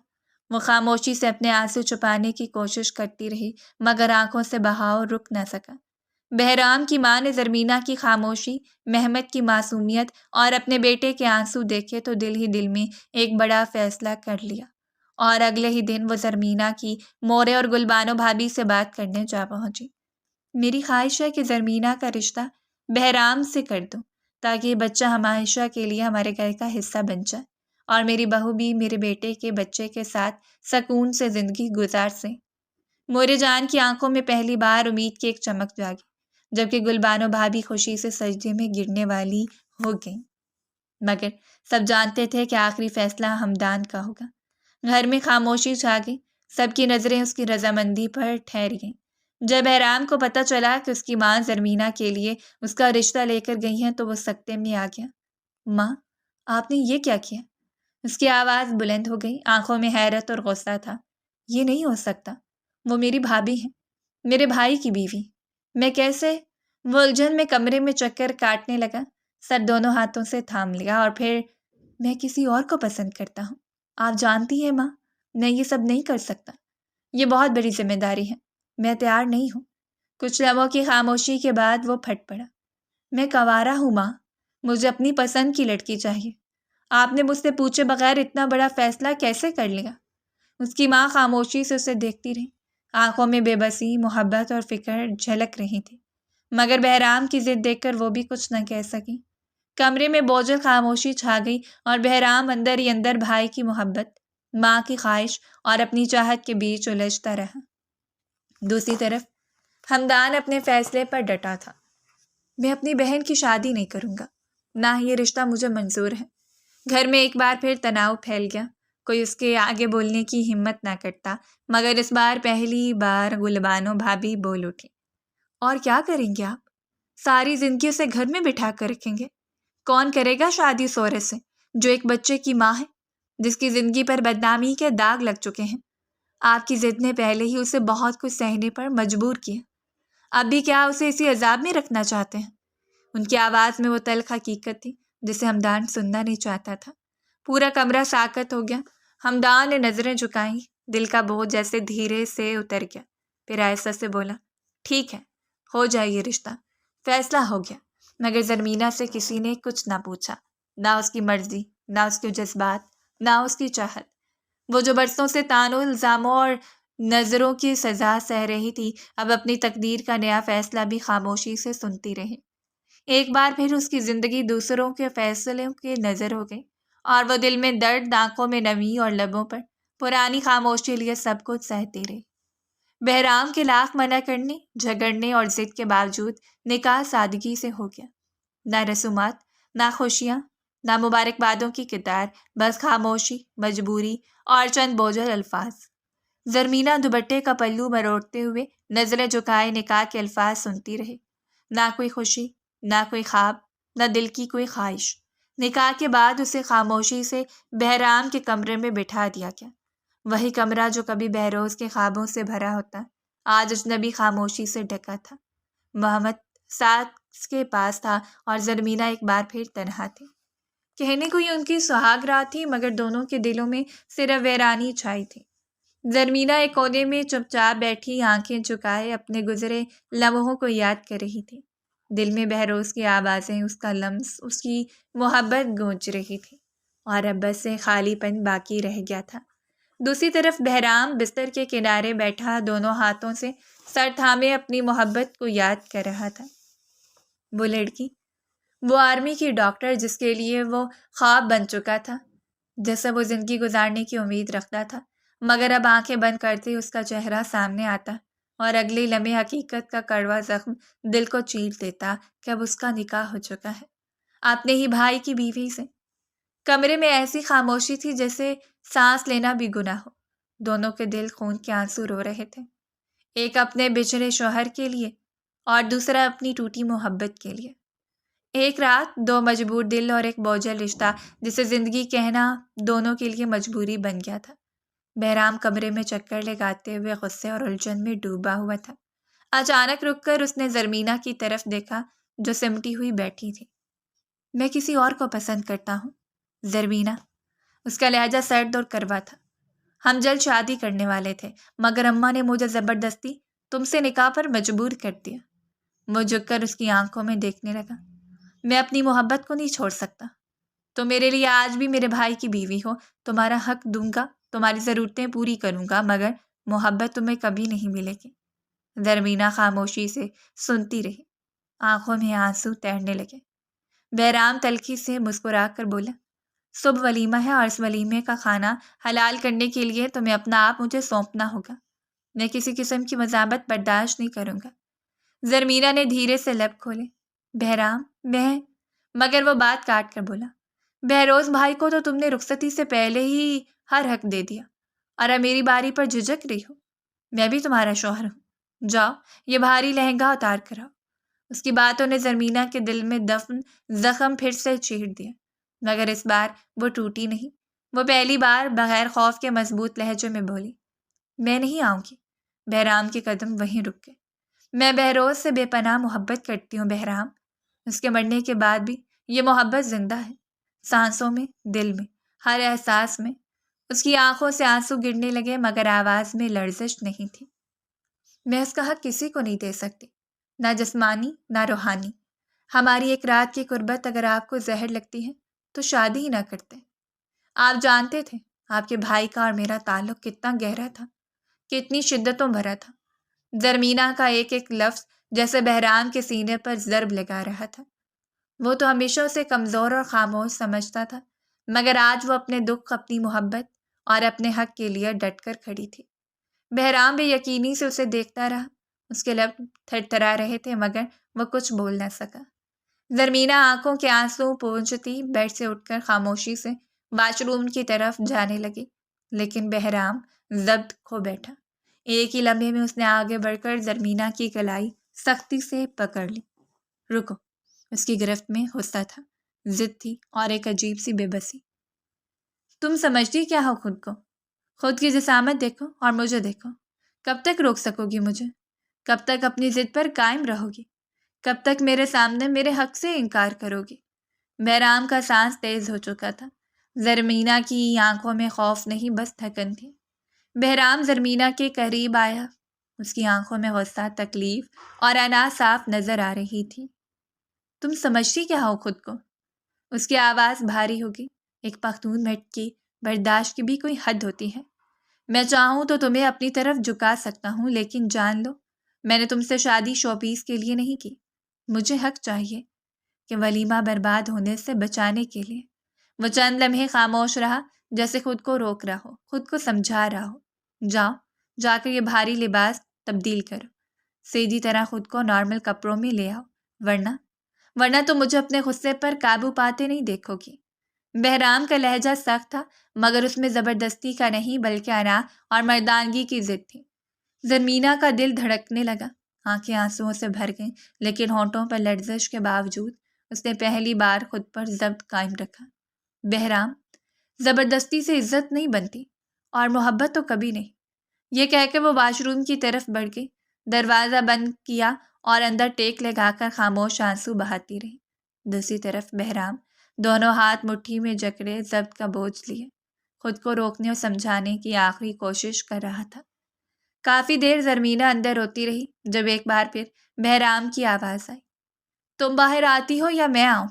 وہ خاموشی سے اپنے آنسو چھپانے کی کوشش کرتی رہی، مگر آنکھوں سے بہاؤ رک نہ سکا۔ بہرام کی ماں نے زرمینہ کی خاموشی، محمد کی معصومیت اور اپنے بیٹے کے آنسو دیکھے تو دل ہی دل میں ایک بڑا فیصلہ کر لیا، اور اگلے ہی دن وہ زرمینہ کی مورے اور گلبانو بھابھی سے بات کرنے جا پہنچی۔ میری خواہش ہے کہ زرمینہ کا رشتہ بہرام سے کر دوں، تاکہ یہ بچہ ہمیشہ کے لیے ہمارے گھر کا حصہ بن جائے، اور میری بہو بھی میرے بیٹے کے بچے کے ساتھ سکون سے زندگی گزار سے۔ مورے جان کی آنکھوں میں پہلی بار امید کی ایک چمک جاگی، جبکہ گلبانو بھابھی خوشی سے سجدے میں گرنے والی ہو گئی۔ مگر سب جانتے تھے کہ آخری فیصلہ ہمدان کا ہوگا۔ گھر میں خاموشی چھا گئی، سب کی نظریں اس کی رضامندی پر ٹھہر گئیں۔ جب بہرام کو پتہ چلا کہ اس کی ماں زرمینہ کے لیے اس کا رشتہ لے کر گئی ہیں تو وہ سکتے میں آ گیا۔ ماں، آپ نے یہ کیا کیا؟ اس کی آواز بلند ہو گئی، آنکھوں میں حیرت اور غصہ تھا۔ یہ نہیں ہو سکتا، وہ میری بھابھی ہیں، میرے بھائی کی بیوی، میں کیسے؟ وہ الجھن میں کمرے میں چکر کاٹنے لگا، سر دونوں ہاتھوں سے تھام لیا، اور پھر، میں کسی اور کو پسند کرتا ہوں، آپ جانتی ہیں ماں، میں یہ سب نہیں کر سکتا، یہ بہت بڑی ذمہ داری ہے، میں تیار نہیں ہوں۔ کچھ لمحوں کی خاموشی کے بعد وہ پھٹ پڑا، میں کنوارا ہوں ماں، مجھے اپنی پسند کی لڑکی چاہیے، آپ نے مجھ سے پوچھے بغیر اتنا بڑا فیصلہ کیسے کر لیا؟ اس کی ماں خاموشی سے اسے دیکھتی رہی، آنکھوں میں بے بسی، محبت اور فکر جھلک رہی تھی، مگر بہرام کی ضد دیکھ کر وہ بھی کچھ نہ کہہ سکی۔ کمرے میں بوجھل خاموشی چھا گئی، اور بہرام اندر ہی اندر بھائی کی محبت، ماں کی خواہش اور اپنی چاہت کے بیچ الجھتا رہا۔ دوسری طرف ہمدان اپنے فیصلے پر ڈٹا تھا، میں اپنی بہن کی شادی نہیں کروں گا، نہ یہ رشتہ مجھے منظور ہے۔ گھر میں ایک بار پھر تناؤ پھیل گیا، کوئی اس کے آگے بولنے کی ہمت نہ کرتا، مگر اس بار پہلی بار گلبانو بھابھی بول اٹھی، اور کیا کریں گے آپ؟ ساری زندگی اسے گھر میں بٹھا کر رکھیں گے؟ کون کرے گا شادی اس عورت سے جو ایک بچے کی ماں ہے، جس کی زندگی پر بدنامی کے داغ لگ چکے ہیں؟ آپ کی ضد نے پہلے ہی اسے بہت کچھ سہنے پر مجبور کیا، اب بھی کیا اسے اسی عذاب میں رکھنا چاہتے ہیں؟ ان کی آواز میں وہ تلخ حقیقت تھی جسے ہمدان سننا نہیں چاہتا تھا۔ پورا کمرہ ساکت ہو گیا، ہمدان نے نظریں جھکائیں، دل کا بوجھ جیسے دھیرے سے اتر گیا، پھر آہستہ سے بولا، ٹھیک ہے، ہو جائے یہ رشتہ، فیصلہ ہو گیا۔ مگر زرمینہ سے کسی نے کچھ نہ پوچھا، نہ اس کی مرضی، نہ اس کے جذبات، نہ اس کی چاہت۔ وہ جو برسوں سے طعنوں، الزاموں اور نظروں کی سزا سہ رہی تھی، اب اپنی تقدیر کا نیا فیصلہ بھی خاموشی سے سنتی رہی۔ ایک بار پھر اس کی زندگی دوسروں کے فیصلوں کے نظر ہو گئی، اور وہ دل میں درد، آنکھوں میں نمی اور لبوں پر پرانی خاموشی لیے سب کچھ سہتی رہی۔ بہرام کے لاکھ منع کرنے، جھگڑنے اور ضد کے باوجود نکاح سادگی سے ہو گیا، نہ رسومات، نہ خوشیاں، نہ مبارکبادوں کی قطار، بس خاموشی، مجبوری اور چند بوجھل الفاظ۔ زرمینہ دوپٹے کا پلو مروڑتے ہوئے نظریں جھکائے نکاح کے الفاظ سنتی رہی۔ نہ کوئی خوشی، نہ کوئی خواب، نہ دل کی کوئی خواہش۔ نکاح کے بعد اسے خاموشی سے بہرام کے کمرے میں بٹھا دیا گیا۔ وہی کمرہ جو کبھی بہروز کے خوابوں سے بھرا ہوتا، آج اجنبی خاموشی سے ڈھکا تھا۔ محمد ساتھ کے پاس تھا اور زرمینہ ایک بار پھر تنہا تھی۔ کہنے کو یہ ان کی سہاگ رات تھی، مگر دونوں کے دلوں میں صرف ویرانی چھائی تھی۔ زرمینہ ایک کونے میں چپ چاپ بیٹھی آنکھیں جھکائے اپنے گزرے لمحوں کو یاد کر رہی تھی۔ دل میں بہروز کی آوازیں، اس کا لمس، اس کی محبت گونج رہی تھی، اور اب بس سے خالی پن باقی رہ گیا تھا۔ دوسری طرف بہرام بستر کے کنارے بیٹھا دونوں ہاتھوں سے سر تھامے اپنی محبت کو یاد کر رہا تھا۔ وہ لڑکی، وہ آرمی کی ڈاکٹر جس کے لیے وہ خواب بن چکا تھا، جیسے وہ زندگی گزارنے کی امید رکھتا تھا، مگر اب آنکھیں بند کرتے اس کا چہرہ سامنے آتا اور اگلے لمحے حقیقت کا کڑوا زخم دل کو چیر دیتا کہ اب اس کا نکاح ہو چکا ہے، اپنے ہی بھائی کی بیوی سے۔ کمرے میں ایسی خاموشی تھی جیسے سانس لینا بھی گناہ ہو۔ دونوں کے دل خون کے آنسو رو رہے تھے، ایک اپنے بچھڑے شوہر کے لیے اور دوسرا اپنی ٹوٹی محبت کے لیے۔ ایک رات، دو مجبور دل اور ایک بوجھل رشتہ جسے زندگی کہنا دونوں کے لیے مجبوری بن گیا تھا۔ بہرام کمرے میں چکر لگاتے ہوئے غصے اور الجھن میں ڈوبا ہوا تھا۔ اچانک رک کر اس نے زرمینہ کی طرف دیکھا جو سمٹی ہوئی بیٹھی تھی۔ میں کسی اور کو پسند کرتا ہوں زرمینہ، اس کا لہجہ سرد اور کروا تھا۔ ہم جلد شادی کرنے والے تھے، مگر اماں نے مجھے زبردستی تم سے نکاح پر مجبور کر دیا۔ وہ جھک کر اس کی آنکھوں میں دیکھنے لگا۔ میں اپنی محبت کو نہیں چھوڑ سکتا۔ تو میرے لیے آج بھی میرے بھائی کی بیوی ہو، تمہارا حق دوں گا، تمہاری ضرورتیں پوری کروں گا، مگر محبت تمہیں کبھی نہیں ملے گی۔ زرمینہ خاموشی سے سنتی رہی، آنکھوں میں آنسو تیرنے لگے۔ بہرام تلخی سے مسکرا کر بولا، صبح ولیمہ ہے اور اس ولیمے کا کھانا حلال کرنے کے لیے تمہیں اپنا آپ مجھے سونپنا ہوگا۔ میں کسی قسم کی مزاحمت برداشت نہیں کروں گا۔ زرمینہ نے دھیرے سے لب کھولے، بہرام میں، مگر وہ بات کاٹ کر بولا، بہروز بھائی کو تو تم نے رخصتی سے پہلے ہی ہر حق دے دیا، اور اب میری باری پر جھجک رہی ہو۔ میں بھی تمہارا شوہر ہوں، جاؤ یہ بھاری لہنگا اتار کر آؤ۔ اس کی باتوں نے زرمینہ کے دل میں دفن زخم پھر سے چیر دیا، مگر اس بار وہ ٹوٹی نہیں۔ وہ پہلی بار بغیر خوف کے مضبوط لہجے میں بولی، میں نہیں آؤں گی۔ بہرام کے قدم وہیں رک گئے۔ میں بہروز سے بے پناہ محبت کرتی ہوں بہرام، اس کے مرنے کے بعد بھی یہ محبت زندہ ہے، سانسوں میں، دل میں، ہر احساس میں۔ اس کی آنکھوں سے آنسو گرنے لگے، مگر آواز میں لرزش نہیں تھی۔ میں اس کا حق کسی کو نہیں دے سکتی، نہ جسمانی نہ روحانی۔ ہماری ایک رات کی قربت اگر آپ کو زہر لگتی ہے تو شادی ہی نہ کرتے۔ آپ جانتے تھے آپ کے بھائی کا اور میرا تعلق کتنا گہرا تھا، کتنی شدتوں بھرا تھا۔ زرمینہ کا ایک ایک لفظ جیسے بہرام کے سینے پر ضرب لگا رہا تھا۔ وہ تو ہمیشہ اسے کمزور اور خاموش سمجھتا تھا، مگر آج وہ اپنے دکھ، اپنی محبت اور اپنے حق کے لیے ڈٹ کر کھڑی تھی۔ بہرام بے یقینی سے اسے دیکھتا رہا، اس کے لب تھر تھرا رہے تھے، مگر وہ کچھ بول نہ سکا۔ زرمینہ آنکھوں کے آنسو پونچھتی بیڈ سے اٹھ کر خاموشی سے واش روم کی طرف جانے لگی، لیکن بہرام ضبط کھو بیٹھا۔ ایک ہی لمحے میں اس نے آگے بڑھ کر زرمینہ کی کلائی سختی سے پکڑ لی۔ رکو، اس کی گرفت میں غصہ تھا، ضد تھی اور ایک عجیب سی بے بسی۔ تم سمجھتی کیا ہو خود کو؟ خود کی جسامت دیکھو اور مجھے دیکھو۔ کب تک روک سکو گی مجھے؟ کب تک اپنی ضد پر قائم رہو گی؟ کب تک میرے سامنے میرے حق سے انکار کرو گی؟ بہرام کا سانس تیز ہو چکا تھا۔ زرمینہ کی آنکھوں میں خوف نہیں، بس تھکن تھی۔ بہرام زرمینہ کے قریب آیا، اس کی آنکھوں میں غصہ، تکلیف اور انا صاف نظر آ رہی تھی۔ تم سمجھتی کیا ہو خود کو؟ اس کی آواز بھاری ہوگی، ایک پختون مرد کی برداشت کی بھی کوئی حد ہوتی ہے۔ میں چاہوں تو تمہیں اپنی طرف جھکا سکتا ہوں، لیکن جان لو میں نے تم سے شادی شو پیس کے لیے نہیں کی۔ مجھے حق چاہیے کہ ولیمہ برباد ہونے سے بچانے کے لیے۔ وہ چند لمحے خاموش رہا، جیسے خود کو روک رہا ہو، خود کو سمجھا رہا ہو۔ جاؤ، جا کر یہ بھاری لباس تبدیل کرو، سیدھی طرح خود کو نارمل کپڑوں میں لے آؤ، ورنہ تم مجھے اپنے غصے پر قابو پاتے نہیں دیکھو گی۔ بہرام کا لہجہ سخت تھا، مگر اس میں زبردستی کا نہیں بلکہ انا اور مردانگی کی ضد تھی۔ زرمینہ کا دل دھڑکنے لگا، آنکھیں آنسوؤں سے بھر گئیں، لیکن ہونٹوں پر لرزش کے باوجود اس نے پہلی بار خود پر ضبط قائم رکھا۔ بہرام، زبردستی سے عزت نہیں بنتی، اور محبت تو کبھی نہیں۔ یہ کہہ کے وہ واش روم کی طرف بڑھ گئی، دروازہ بند کیا اور اندر ٹیک لگا کر خاموش آنسو بہاتی رہی۔ دوسری طرف بہرام دونوں ہاتھ مٹھی میں جکڑے ضبط کا بوجھ لیے خود کو روکنے اور سمجھانے کی آخری کوشش کر رہا تھا۔ کافی دیر زرمینہ اندر روتی رہی، جب ایک بار پھر بہرام کی آواز آئی، تم باہر آتی ہو یا میں آؤں؟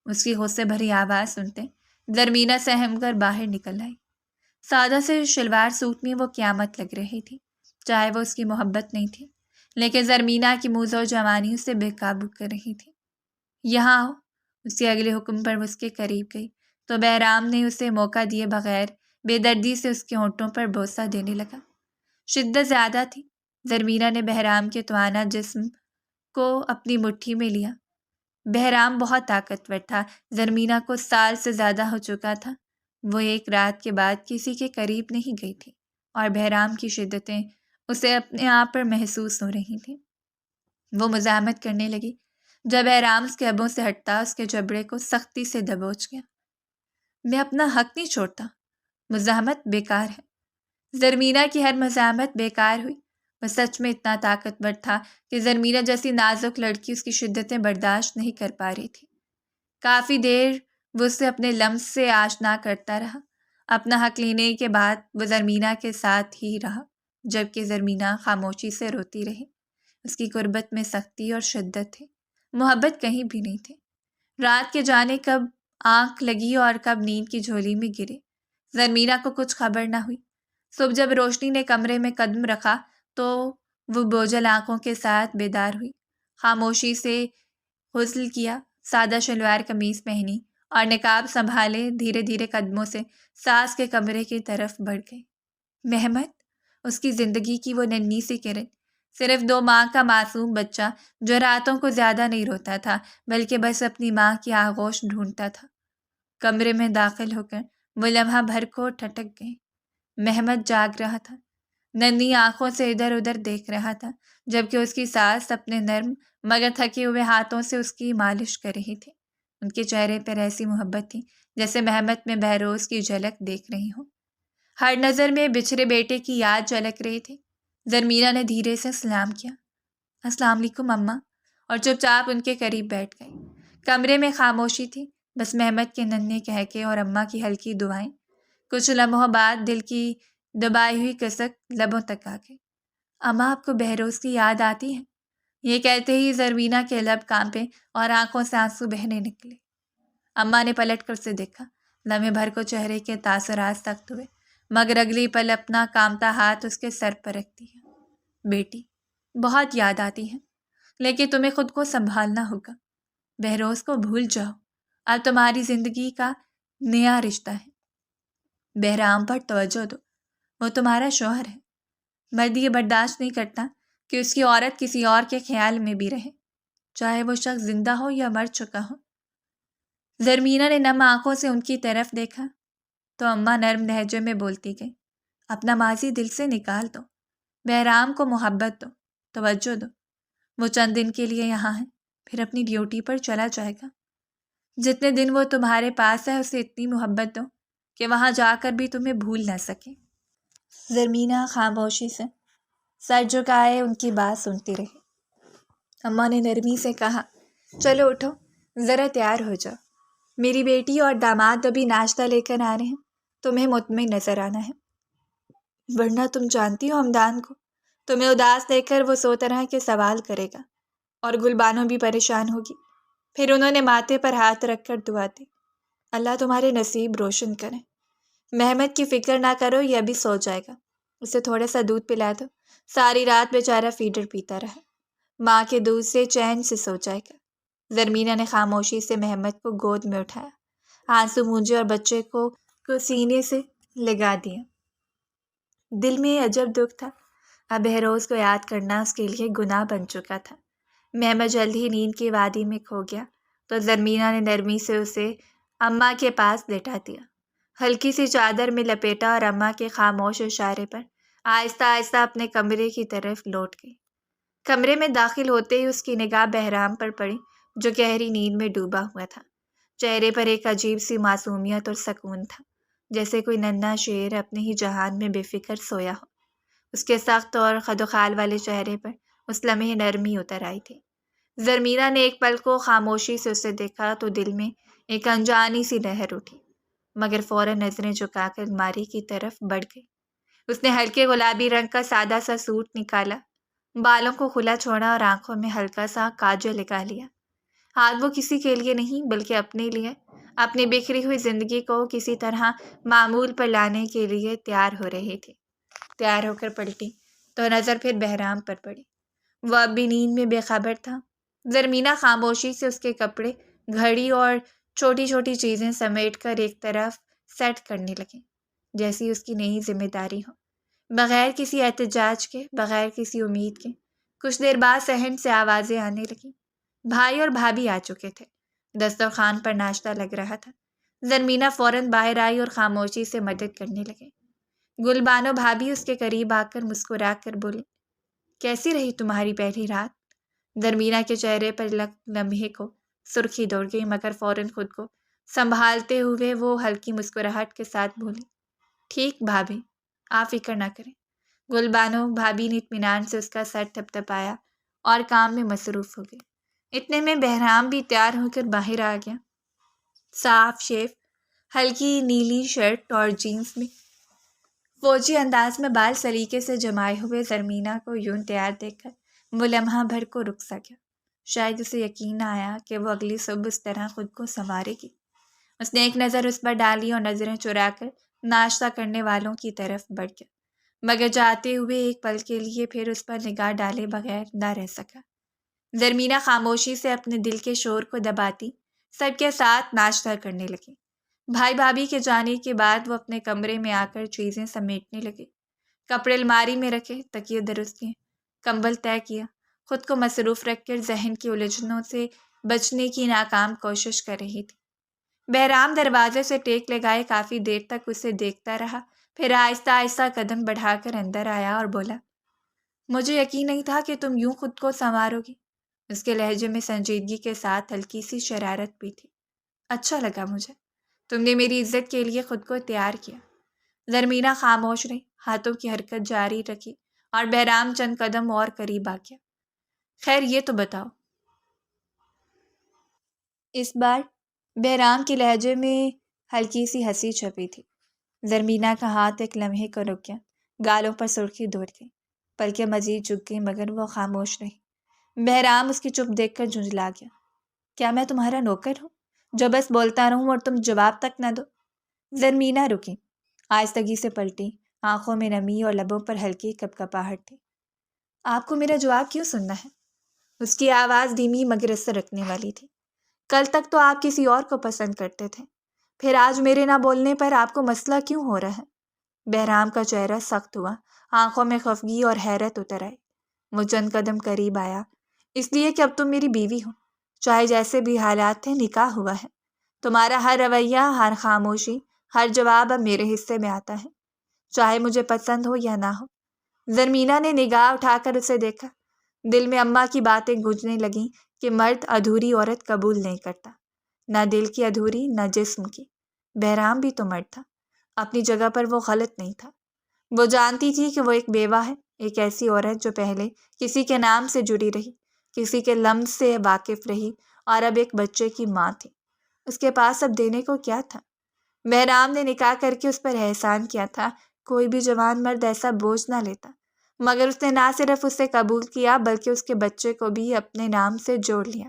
اس کی غصے بھری آواز سنتے زرمینہ سہم کر باہر نکل آئی۔ سادہ سے شلوار سوٹ میں وہ قیامت لگ رہی تھی، چاہے وہ اس کی محبت نہیں تھی، لیکن زرمینہ کی موز و جوانی اسے بے قابو کر رہی تھی۔ یہاں آؤ، اس کے اگلے حکم پر وہ اس کے قریب گئی تو بہرام نے اسے موقع دیے بغیر بے دردی سے اس کے ہونٹوں پر بوسہ دینے لگا۔ شدت زیادہ تھی۔ زرمینہ نے بہرام کے توانا جسم کو اپنی مٹھی میں لیا۔ بہرام بہت طاقتور تھا، زرمینہ کو سال سے زیادہ ہو چکا تھا۔ وہ ایک رات کے بعد کسی کے قریب نہیں گئی تھی، اور بہرام کی شدتیں اسے اپنے آپ پر محسوس ہو رہی تھیں۔ وہ مزاحمت کرنے لگی، جب بہرام اس کے ابوں سے ہٹتا اس کے جبڑے کو سختی سے دبوچ گیا۔ میں اپنا حق نہیں چھوڑتا، مزاحمت بیکار ہے۔ زرمینہ کی ہر مزاحمت بیکار ہوئی۔ وہ سچ میں اتنا طاقتور تھا کہ زرمینہ جیسی نازک لڑکی اس کی شدتیں برداشت نہیں کر پا رہی تھی۔ کافی دیر وہ اسے اپنے لمس سے آشنا کرتا رہا۔ اپنا حق لینے کے بعد وہ زرمینہ کے ساتھ ہی رہا، جبکہ زرمینہ خاموشی سے روتی رہی۔ اس کی قربت میں سختی اور شدت تھی، محبت کہیں بھی نہیں تھی۔ رات کے جانے کب آنکھ لگی اور کب نیند کی جھولی میں گرے، زرمینہ کو کچھ خبر نہ ہوئی۔ صبح جب روشنی نے کمرے میں قدم رکھا تو وہ بوجھل آنکھوں کے ساتھ بیدار ہوئی، خاموشی سے غسل کیا، سادہ شلوار قمیص پہنی اور نقاب سنبھالے دھیرے دھیرے قدموں سے ساس کے کمرے کی طرف بڑھ گئی۔ مہمت، اس کی زندگی کی وہ ننھی سی کرن، صرف 2 ماہ کا معصوم بچہ جو راتوں کو زیادہ نہیں روتا تھا بلکہ بس اپنی ماں کی آغوش ڈھونڈتا تھا۔ کمرے میں داخل ہو کر وہ لمحہ بھر کو ٹھٹک گئی۔ مہمت جاگ رہا تھا، ننھی آنکھوں سے ادھر ادھر دیکھ رہا تھا، جبکہ اس کی ساس اپنے نرم مگر تھکے ہوئے ہاتھوں سے اس کی مالش کر رہی تھی۔ ان کے چہرے پر ایسی محبت تھی جیسے مہمت میں بہروز کی جھلک دیکھ رہی ہوں۔ ہر نظر میں بچھڑے بیٹے کی یاد جھلک رہی تھی۔ زرمینہ نے دھیرے سے سلام کیا، السلام علیکم اماں، اور چپ چاپ ان کے قریب بیٹھ گئی۔ کمرے میں خاموشی تھی، بس مہمت کے ننھے کہکے اور اماں کی ہلکی دعائیں۔ کچھ لمحوں بعد دل کی دبائی ہوئی کسک لبوں تک آ گئی۔ اماں، آپ کو بہروز کی یاد آتی ہے؟ یہ کہتے ہی زرمینہ کے لب کانپے اور آنکھوں سے آنسو بہنے نکلے۔ اماں نے پلٹ کر اسے دیکھا، لمحے بھر کو چہرے کے تاثرات سخت ہوئے، مگر اگلی پل اپنا کامتا ہاتھ اس کے سر پر رکھتی ہے۔ بیٹی، بہت یاد آتی ہے، لیکن تمہیں خود کو سنبھالنا ہوگا۔ بہروز کو بھول جاؤ، اب تمہاری زندگی کا نیا رشتہ ہے۔ بہرام پر توجہ دو، وہ تمہارا شوہر ہے۔ مرد یہ برداشت نہیں کرتا کہ اس کی عورت کسی اور کے خیال میں بھی رہے، چاہے وہ شخص زندہ ہو یا مر چکا ہو۔ زرمینہ نے نم آنکھوں سے ان کی طرف دیکھا تو اماں نرم لہجے میں بولتی گئی، اپنا ماضی دل سے نکال دو، بہرام کو محبت دو، توجہ دو۔ وہ چند دن کے لیے یہاں ہے، پھر اپنی ڈیوٹی پر چلا جائے گا۔ جتنے دن وہ تمہارے پاس ہے اسے اتنی محبت دو کہ وہاں جا کر بھی تمہیں بھول نہ سکے۔ زرمینہ خاموشی سے سر جھکائے ان کی بات سنتی رہی۔ اماں نے نرمی سے کہا، چلو اٹھو، ذرا تیار ہو جاؤ، میری بیٹی اور داماد ابھی ناشتہ لے کر آ رہے ہیں، تمہیں مطمئن نظر آنا ہے، ورنہ تم جانتی ہو ہمدان کو، تمہیں اداس دیکھ کر وہ 100 طرح کے سوال کرے گا، اور گلبانو بھی پریشان ہوگی۔ پھر انہوں نے ماتھے پر ہاتھ رکھ کر دعا دی، اللہ تمہارے نصیب روشن کرے۔ مہمت کی فکر نہ کرو، یہ ابھی سو جائے گا، اسے تھوڑا سا دودھ پلا دو، ساری رات بیچارہ فیڈر پیتا رہا، ماں کے دودھ سے چین سے سو جائے گا۔ زرمینہ نے خاموشی سے مہمت کو گود میں اٹھایا، آنسو مونجے اور بچے کو سینے سے لگا دیا۔ دل میں عجب دکھ تھا، اب بہروز کو یاد کرنا اس کے لیے گناہ بن چکا تھا۔ مہمت جلد ہی نیند کی وادی میں کھو گیا تو زرمینہ نے نرمی سے اسے اماں کے پاس لٹا دیا، ہلکی سی چادر میں لپیٹا اور اماں کے خاموش اشارے پر آہستہ آہستہ اپنے کمرے کی طرف لوٹ گئی۔ کمرے میں داخل ہوتے ہی اس کی نگاہ بہرام پر پڑی، جو گہری نیند میں ڈوبا ہوا تھا۔ چہرے پر ایک عجیب سی معصومیت اور سکون تھا، جیسے کوئی ننھا شیر اپنے ہی جہان میں بے فکر سویا ہو۔ اس کے سخت اور خدوخال والے چہرے پر اس لمحے نرمی اتر آئی تھی۔ زرمینا نے ایک پل کو خاموشی سے اسے دیکھا تو دل میں ایک انجانی سی لہر اٹھی، مگر فوراً نظریں جھکا کر الماری کی طرف بڑھ گئی۔ اس نے ہلکے گلابی رنگ کا سادہ سا سوٹ نکالا، بالوں کو کھلا چھوڑا اور آنکھوں میں ہلکا سا کاجل لگا لیا۔ آج وہ کسی کے لیے نہیں بلکہ اپنے لیے، اپنی بکھری ہوئی زندگی کو کسی طرح معمول پر لانے کے لیے تیار ہو رہی تھی۔ تیار ہو کر پلٹی تو نظر پھر بہرام پر پڑی۔ وہ اب بھی نیند میں بے خبر تھا۔ زرمینا خاموشی سے اس کے کپڑے، گھڑی اور چھوٹی چھوٹی چیزیں سمیٹ کر ایک طرف سیٹ کرنے لگی، جیسی اس کی نئی ذمہ داری ہو۔ بغیر کسی احتجاج کے، بغیر کسی امید کے، کچھ دیر بعد صحن سے آوازیں آنے لگیں۔ بھائی اور بھابھی آ چکے تھے، دسترخوان پر ناشتہ لگ رہا تھا۔ زرمینا فوراً باہر آئی اور خاموشی سے مدد کرنے لگے۔ گل بانو بھابھی اس کے قریب آ کر مسکرا کر بولی، کیسی رہی تمہاری پہلی رات؟ زرمینا کے چہرے پر لمحے کو سرخی دوڑ گئی، مگر فوراً خود کو سنبھالتے ہوئے وہ ہلکی مسکراہٹ کے ساتھ بولی، ٹھیک بھابھی، آپ فکر نہ کریں۔ گل بانو بھابھی نے اطمینان سے اس کا سر تھپتھپایا اور کام میں مصروف ہو گئی۔ اتنے میں بہرام بھی تیار ہو کر باہر آ گیا، صاف شیف، ہلکی نیلی شرٹ اور جینس میں، فوجی انداز میں بال سلیقے سے جمائے ہوئے۔ زرمینا کو یوں تیار دیکھ کر وہ لمحہ بھر کو رک سا گیا۔ شاید اسے یقین نہ آیا کہ وہ اگلی صبح اس طرح خود کو سنوارے گی۔ اس نے ایک نظر اس پر ڈالی اور نظریں چرا کر ناشتہ کرنے والوں کی طرف بڑھ گیا، مگر جاتے ہوئے ایک پل کے لیے پھر اس پر نگاہ ڈالے بغیر نہ رہ سکا۔ زرمینا خاموشی سے اپنے دل کے شور کو دباتی سب کے ساتھ ناشتہ کرنے لگی۔ بھائی بھابھی کے جانے کے بعد وہ اپنے کمرے میں آ کر چیزیں سمیٹنے لگے، کپڑے الماری میں رکھے، تکیے درست کیے، کمبل طے کیا، خود کو مصروف رکھ کر ذہن کی الجھنوں سے بچنے کی ناکام کوشش کر رہی تھی۔ بہرام دروازے سے ٹیک لگائے کافی دیر تک اسے دیکھتا رہا، پھر آہستہ آہستہ قدم بڑھا کر اندر آیا اور بولا، مجھے یقین نہیں تھا کہ تم یوں خود کو سنوارو گی۔ اس کے لہجے میں سنجیدگی کے ساتھ ہلکی سی شرارت بھی تھی۔ اچھا لگا مجھے، تم نے میری عزت کے لیے خود کو تیار کیا۔ زرمینا خاموش رہی، ہاتھوں کی حرکت جاری رکھی اور بہرام چند قدم اور قریب آ گیا۔ خیر یہ تو بتاؤ۔ اس بار بہرام کے لہجے میں ہلکی سی ہنسی چھپی تھی۔ زرمینا کا ہاتھ ایک لمحے کو رک گیا، گالوں پر سرخی دوڑ گئی، پلکیں مزید جھک گئی، مگر وہ خاموش رہی۔ بہرام اس کی چپ دیکھ کر جھنجھلا گیا، کیا میں تمہارا نوکر ہوں جو بس بولتا رہوں اور تم جواب تک نہ دو؟ زرمینا رکی، آہستگی سے پلٹی، آنکھوں میں نمی اور لبوں پر ہلکی کپکپاہٹ تھی۔ آپ کو میرا جواب کیوں سننا ہے؟ اس کی آواز دھیمی مگر اثر رکھنے والی تھی۔ کل تک تو آپ کسی اور کو پسند کرتے تھے، پھر آج میرے نہ بولنے پر آپ کو مسئلہ کیوں ہو رہا ہے؟ بہرام کا چہرہ سخت ہوا، آنکھوں میں خفگی اور حیرت اتر آئی۔ وہ چند قدم قریب آیا، اس لیے کہ اب تم میری بیوی ہو، چاہے جیسے بھی حالات تھے نکاح ہوا ہے۔ تمہارا ہر رویہ، ہر خاموشی، ہر جواب اب میرے حصے میں آتا ہے، چاہے مجھے پسند ہو یا نہ ہو۔ زرمینا نے نگاہ اٹھا کر اسے دیکھا۔ دل میں اماں کی باتیں گونجنے لگیں کہ مرد ادھوری عورت قبول نہیں کرتا، نہ دل کی ادھوری نہ جسم کی۔ بہرام بھی تو مرد تھا، اپنی جگہ پر وہ غلط نہیں تھا۔ وہ جانتی تھی کہ وہ ایک بیوہ ہے، ایک ایسی عورت جو پہلے کسی کے نام سے جڑی رہی، کسی کے لمس سے واقف رہی اور اب ایک بچے کی ماں تھی۔ اس کے پاس اب دینے کو کیا تھا؟ بہرام نے نکاح کر کے اس پر احسان کیا تھا، کوئی بھی جوان مرد ایسا بوجھ نہ لیتا، مگر اس نے نہ صرف اسے قبول کیا بلکہ اس کے بچے کو بھی اپنے نام سے جوڑ لیا۔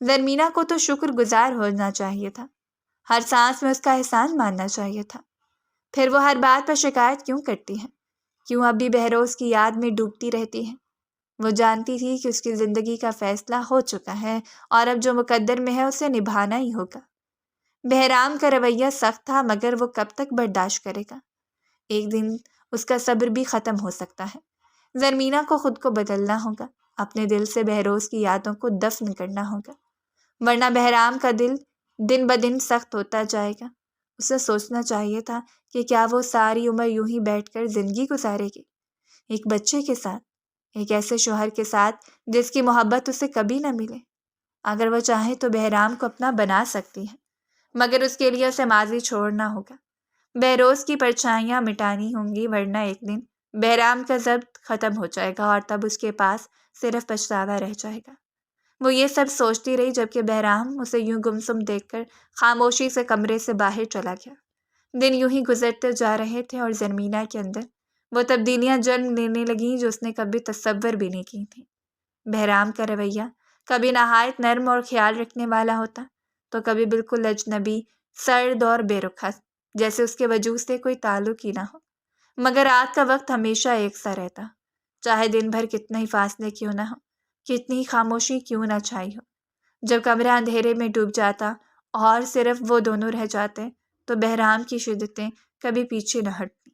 زرمینا کو تو شکر گزار ہونا چاہیے تھا، ہر سانس میں اس کا احسان ماننا چاہیے تھا۔ پھر وہ ہر بات پر شکایت کیوں کرتی ہے؟ کیوں اب بھی بہروز کی یاد میں ڈوبتی رہتی ہے؟ وہ جانتی تھی کہ اس کی زندگی کا فیصلہ ہو چکا ہے اور اب جو مقدر میں ہے اسے نبھانا ہی ہوگا۔ بہرام کا رویہ سخت تھا، مگر وہ کب تک برداشت کرے گا؟ ایک دن اس کا صبر بھی ختم ہو سکتا ہے۔ زرمینا کو خود کو بدلنا ہوگا، اپنے دل سے بہروز کی یادوں کو دفن کرنا ہوگا، ورنہ بہرام کا دل دن بدن سخت ہوتا جائے گا۔ اسے سوچنا چاہیے تھا کہ کیا وہ ساری عمر یوں ہی بیٹھ کر زندگی گزارے گی، ایک بچے کے ساتھ، ایک ایسے شوہر کے ساتھ جس کی محبت اسے کبھی نہ ملے۔ اگر وہ چاہے تو بہرام کو اپنا بنا سکتی ہے، مگر اس کے لیے اسے ماضی چھوڑنا ہوگا، بہروز کی پرچھائیاں مٹانی ہوں گی، ورنہ ایک دن بہرام کا ضبط ختم ہو جائے گا اور تب اس کے پاس صرف پچھتاوا رہ جائے گا۔ وہ یہ سب سوچتی رہی جبکہ بہرام اسے یوں گمسم دیکھ کر خاموشی سے کمرے سے باہر چلا گیا۔ دن یوں ہی گزرتے جا رہے تھے اور زرمینہ کے اندر وہ تبدیلیاں جنم لینے لگیں جو اس نے کبھی تصور بھی نہیں کی تھیں۔ بہرام کا رویہ کبھی نہایت نرم اور خیال رکھنے والا ہوتا، تو کبھی بالکل اجنبی، سرد اور بے رخا، جیسے اس کے وجود سے کوئی تعلق ہی نہ ہو۔ مگر رات کا وقت ہمیشہ ایک سا رہتا، چاہے دن بھر کتنے ہی فاصلے کیوں نہ ہو، کتنی ہی خاموشی کیوں نہ چھائی ہو۔ جب کمرہ اندھیرے میں ڈوب جاتا اور صرف وہ دونوں رہ جاتے تو بہرام کی شدتیں کبھی پیچھے نہ ہٹتی۔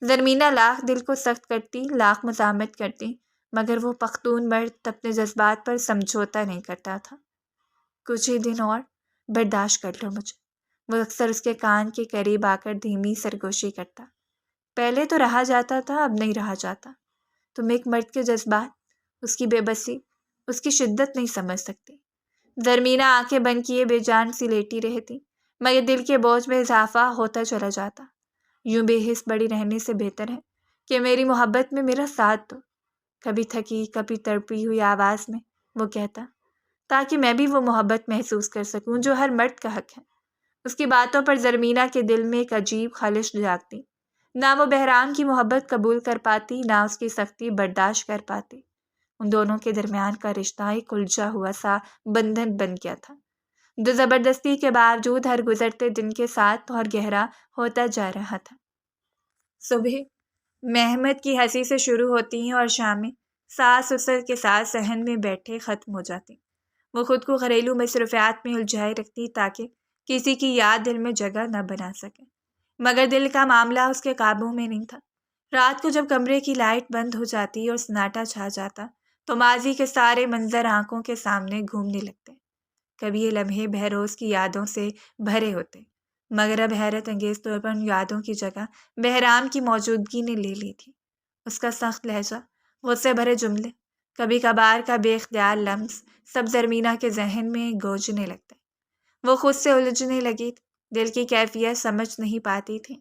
زرمینہ لاکھ دل کو سخت کرتی، لاکھ مزاحمت کرتی، مگر وہ پختون مرد اپنے جذبات پر سمجھوتا نہیں کرتا تھا۔ کچھ ہی دن اور برداشت کر لو مجھے، وہ اکثر اس کے کان کے قریب آ کر دھیمی سرگوشی کرتا۔ پہلے تو رہا جاتا تھا، اب نہیں رہا جاتا۔ تم ایک مرد کے جذبات، اس کی بے بسی، اس کی شدت نہیں سمجھ سکتی۔ زرمینہ آنکھیں بند کیے بے جان سی لیٹی رہتی، مگر دل کے بوجھ میں اضافہ ہوتا چلا جاتا۔ یوں بے حس بڑی رہنے سے بہتر ہے کہ میری محبت میں میرا ساتھ دو، کبھی تھکی کبھی تڑپی ہوئی آواز میں وہ کہتا، تاکہ میں بھی وہ محبت محسوس کر سکوں جو ہر مرد کا حق ہے۔ اس کی باتوں پر زرمینہ کے دل میں ایک عجیب خلش جاگتی، نہ وہ بہرام کی محبت قبول کر پاتی، نہ اس کی سختی برداشت کر پاتی۔ ان دونوں کے درمیان کا رشتہ ایک الجھا ہوا سا بندھن بن گیا تھا، جو زبردستی کے باوجود ہر گزرتے دن کے ساتھ اور گہرا ہوتا جا رہا تھا۔ صبح محمد کی ہنسی سے شروع ہوتی ہیں اور شامیں ساس سسر کے ساتھ صحن میں بیٹھے ختم ہو جاتی۔ وہ خود کو گھریلو مصروفیات میں الجھائے رکھتی تاکہ کسی کی یاد دل میں جگہ نہ بنا سکے، مگر دل کا معاملہ اس کے قابو میں نہیں تھا۔ رات کو جب کمرے کی لائٹ بند ہو جاتی اور سناٹا چھا جاتا تو ماضی کے سارے منظر آنکھوں کے سامنے گھومنے لگتے۔ کبھی یہ لمحے بہروز کی یادوں سے بھرے ہوتے، مگر اب حیرت انگیز طور پر ان یادوں کی جگہ بہرام کی موجودگی نے لے لی تھی۔ اس کا سخت لہجہ، غصے بھرے جملے، کبھی کبھار کا بے اختیار لمس، سب زرمینہ کے ذہن میں گونجنے لگتے۔ وہ خود سے الجھنے لگی تھی، دل کی کیفیت سمجھ نہیں پاتی تھی۔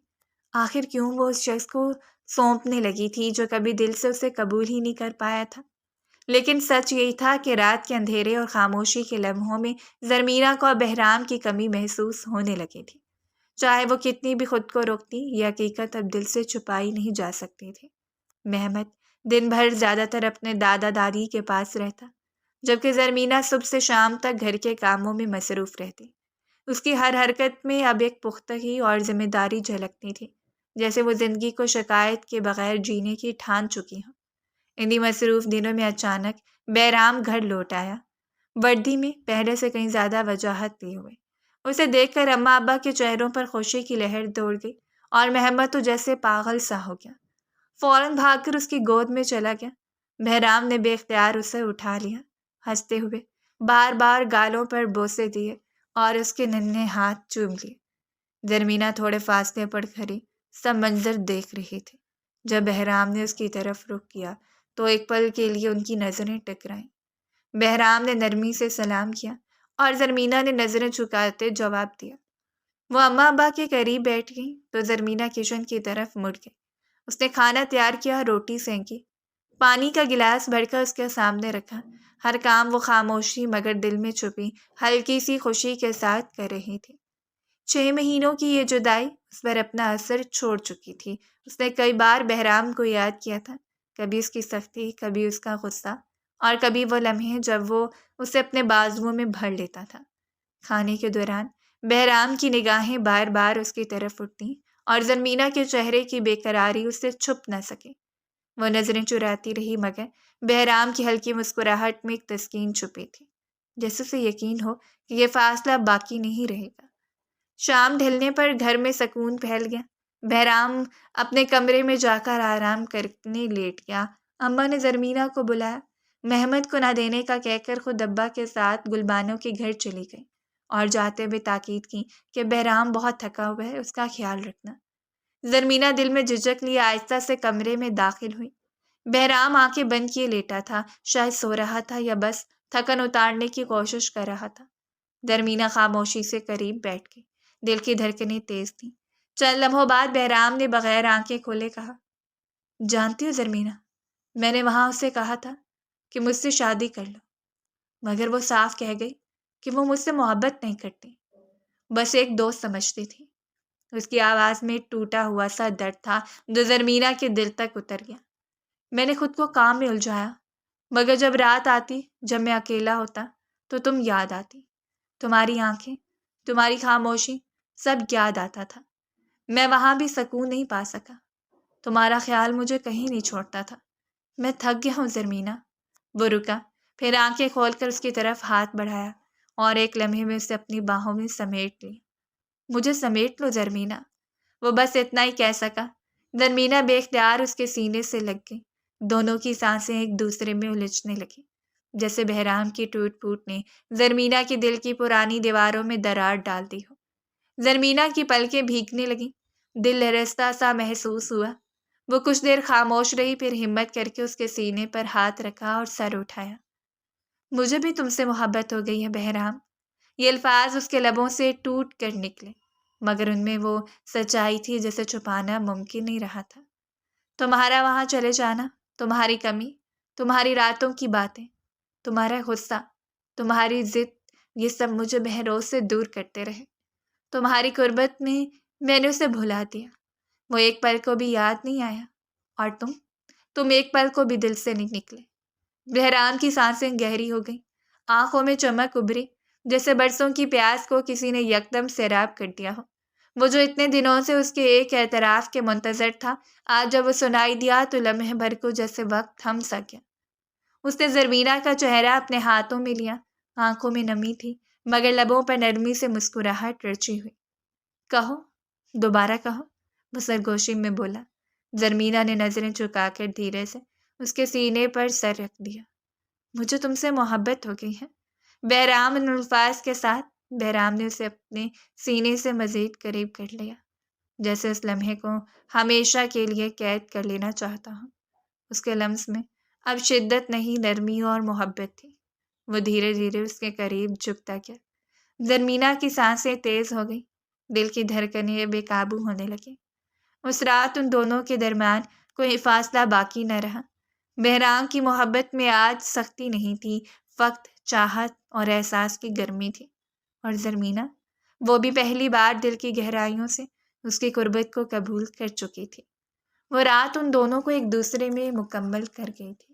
آخر کیوں وہ اس شخص کو سونپنے لگی تھی جو کبھی دل سے اسے قبول ہی نہیں کر پایا تھا۔ لیکن سچ یہی تھا کہ رات کے اندھیرے اور خاموشی کے لمحوں میں زرمینہ کو اب بہرام کی کمی محسوس ہونے لگی تھی۔ چاہے وہ کتنی بھی خود کو روکتی، یہ حقیقت اب دل سے چھپائی نہیں جا سکتی تھی۔ محمد دن بھر زیادہ تر اپنے دادا دادی کے پاس رہتا، جبکہ زرمینہ صبح سے شام تک گھر کے کاموں میں مصروف رہتی۔ اس کی ہر حرکت میں اب ایک پختگی اور ذمہ داری جھلکتی تھی، جیسے وہ زندگی کو شکایت کے بغیر جینے کی ٹھان چکی ہوں۔ انہی مصروف دنوں میں اچانک بہرام گھر لوٹ آیا، وردی میں پہلے سے کہیں زیادہ وجاہت لیے ہوئے۔ اسے دیکھ کر اماں ابا کے چہروں پر خوشی کی لہر دوڑ گئی اور محمد تو جیسے پاگل سا ہو گیا، فوراً بھاگ کر اس کی گود میں چلا گیا۔ بہرام نے بے اختیار اسے اٹھا لیا، ہنستے ہوئے بار بار گالوں پر بوسے دیے اور اس کے ننھے ہاتھ چوم لیے۔ زرمینہ تھوڑے فاصلے پر کھڑی سب منظر دیکھ رہی تھی۔ جب بہرام نے اس کی طرف رخ کیا تو ایک پل کے لیے ان کی نظریں ٹکرائیں۔ بہرام نے نرمی سے سلام کیا اور زرمینہ نے نظریں جھکاتے جواب دیا۔ وہ اماں ابا کے قریب بیٹھ گئی تو زرمینہ کچن کی طرف مڑ گئی۔ اس نے کھانا تیار کیا، روٹی سینکی، پانی کا گلاس بھر کر اس کے سامنے رکھا۔ ہر کام وہ خاموشی مگر دل میں چھپی ہلکی سی خوشی کے ساتھ کر رہی تھی۔ 6 مہینوں کی یہ جدائی اس پر اپنا اثر چھوڑ چکی تھی۔ اس نے کئی بار بہرام کو یاد کیا تھا، کبھی اس کی سختی، کبھی اس کا غصہ، اور کبھی وہ لمحے جب وہ اسے اپنے بازوؤں میں بھر لیتا تھا۔ کھانے کے دوران بہرام کی نگاہیں بار بار اس کی طرف اٹھتیں اور زرمینہ کے چہرے کی بے قراری اس سے چھپ نہ سکے۔ وہ نظریں چراتی رہی مگر بہرام کی ہلکی مسکراہٹ میں ایک تسکین چھپی تھی، جیسے اسے یقین ہو کہ یہ فاصلہ باقی نہیں رہے گا۔ شام ڈھلنے پر گھر میں سکون پھیل گیا۔ بہرام اپنے کمرے میں جا کر آرام کرنے لیٹ گیا۔ اماں نے زرمینہ کو بلایا، محمد کو نہ دینے کا کہہ کر خود ابا کے ساتھ گلبانو کے گھر چلی گئی اور جاتے ہوئے تاکید کی کہ بہرام بہت تھکا ہوا ہے، اس کا خیال رکھنا۔ زرمینہ دل میں جھجک لیے آہستہ سے کمرے میں داخل ہوئی۔ بہرام آنکھیں بند کیے لیٹا تھا، شاید سو رہا تھا یا بس تھکن اتارنے کی کوشش کر رہا تھا۔ زرمینہ خاموشی سے قریب بیٹھ گئی، دل کی دھڑکنیں تیز تھیں۔ چند لمحوں بعد بہرام نے بغیر آنکھیں کھولے کہا، جانتی ہو زرمینہ، میں نے وہاں اسے کہا تھا کہ مجھ سے شادی کر لو، مگر وہ صاف کہہ گئی کہ وہ مجھ سے محبت نہیں کرتی، بس ایک دوست سمجھتی تھی۔ اس کی آواز میں ٹوٹا ہوا سا درد تھا جو زرمینہ کے دل تک اتر گیا۔ میں نے خود کو کام میں الجھایا، مگر جب رات آتی، جب میں اکیلا ہوتا تو تم یاد آتی، تمہاری آنکھیں، تمہاری خاموشی، سب یاد آتا تھا۔ میں وہاں بھی سکون نہیں پا سکا، تمہارا خیال مجھے کہیں نہیں چھوڑتا تھا۔ میں تھک گیا ہوں زرمینہ۔ وہ رکا، پھر آنکھیں کھول کر اس کی طرف ہاتھ بڑھایا اور ایک لمحے میں اسے اپنی باہوں میں سمیٹ لی۔ مجھے سمیٹ لو زرمینہ، وہ بس اتنا ہی کہہ سکا۔ زرمینہ بے اختیار اس کے سینے سے لگ گئی، دونوں کی سانسیں ایک دوسرے میں الجھنے لگیں، جیسے بہرام کی ٹوٹ پھوٹ نے زرمینہ کی دل کی پرانی دیواروں میں درار ڈال دی ہو۔ زرمینہ کی پلکیں بھیگنے لگیں، دل لرزتا سا محسوس ہوا۔ وہ کچھ دیر خاموش رہی، پھر ہمت کر کے اس کے سینے پر ہاتھ رکھا اور سر اٹھایا۔ مجھے بھی تم سے محبت ہو گئی ہے بہرام۔ یہ الفاظ اس کے لبوں سے ٹوٹ کر نکلے، مگر ان میں وہ سچائی تھی جسے چھپانا ممکن نہیں رہا تھا۔ تمہارا وہاں چلے جانا، تمہاری کمی، تمہاری راتوں کی باتیں، تمہارا غصہ، تمہاری ضد، یہ سب مجھے بہروز سے دور کرتے رہے۔ تمہاری قربت میں نے اسے بھلا دیا، وہ ایک پل کو بھی یاد نہیں آیا، اور تم ایک پل کو بھی دل سے نہیں نکلے۔ بہرام کی سانسیں گہری ہو گئیں، آنکھوں میں چمک ابھری، جیسے برسوں کی پیاس کو کسی نے یکدم سیراب کر دیا ہو۔ وہ جو اتنے دنوں سے اس کے ایک اعتراف کے منتظر تھا، آج جب وہ سنائی دیا تو لمحے بھر کو جیسے وقت تھم سا گیا۔ اس نے زرمینہ کا چہرہ اپنے ہاتھوں میں لیا، آنکھوں میں نمی تھی، مگر لبوں پر نرمی سے مسکراہٹ رچی ہوئی۔ کہو، دوبارہ کہو، وہ سرگوشی میں بولا۔ زرمینہ نے نظریں چکا کر دھیرے سے اس کے سینے پر سر رکھ دیا۔ مجھے تم سے محبت ہو گئی ہے بہرام، ان الفاظ کے ساتھ بہرام نے اسے اپنے سینے سے مزید قریب کر لیا، جیسے اس لمحے کو ہمیشہ کے لیے قید کر لینا چاہتا ہوں۔ اس کے لمس میں اب شدت نہیں، نرمی اور محبت تھی۔ وہ دھیرے دھیرے اس کے قریب جھکتا گیا۔ زرمینہ کی سانسیں تیز ہو گئی، دل کی دھڑکنیں بے قابو ہونے لگیں۔ اس رات ان دونوں کے درمیان کوئی فاصلہ باقی نہ رہا۔ بہرام کی محبت میں آج سختی نہیں تھی، فقط چاہت اور احساس کی گرمی تھی، اور زرمینہ، وہ بھی پہلی بار دل کی گہرائیوں سے اس کی قربت کو قبول کر چکی تھی۔ وہ رات ان دونوں کو ایک دوسرے میں مکمل کر گئی تھی۔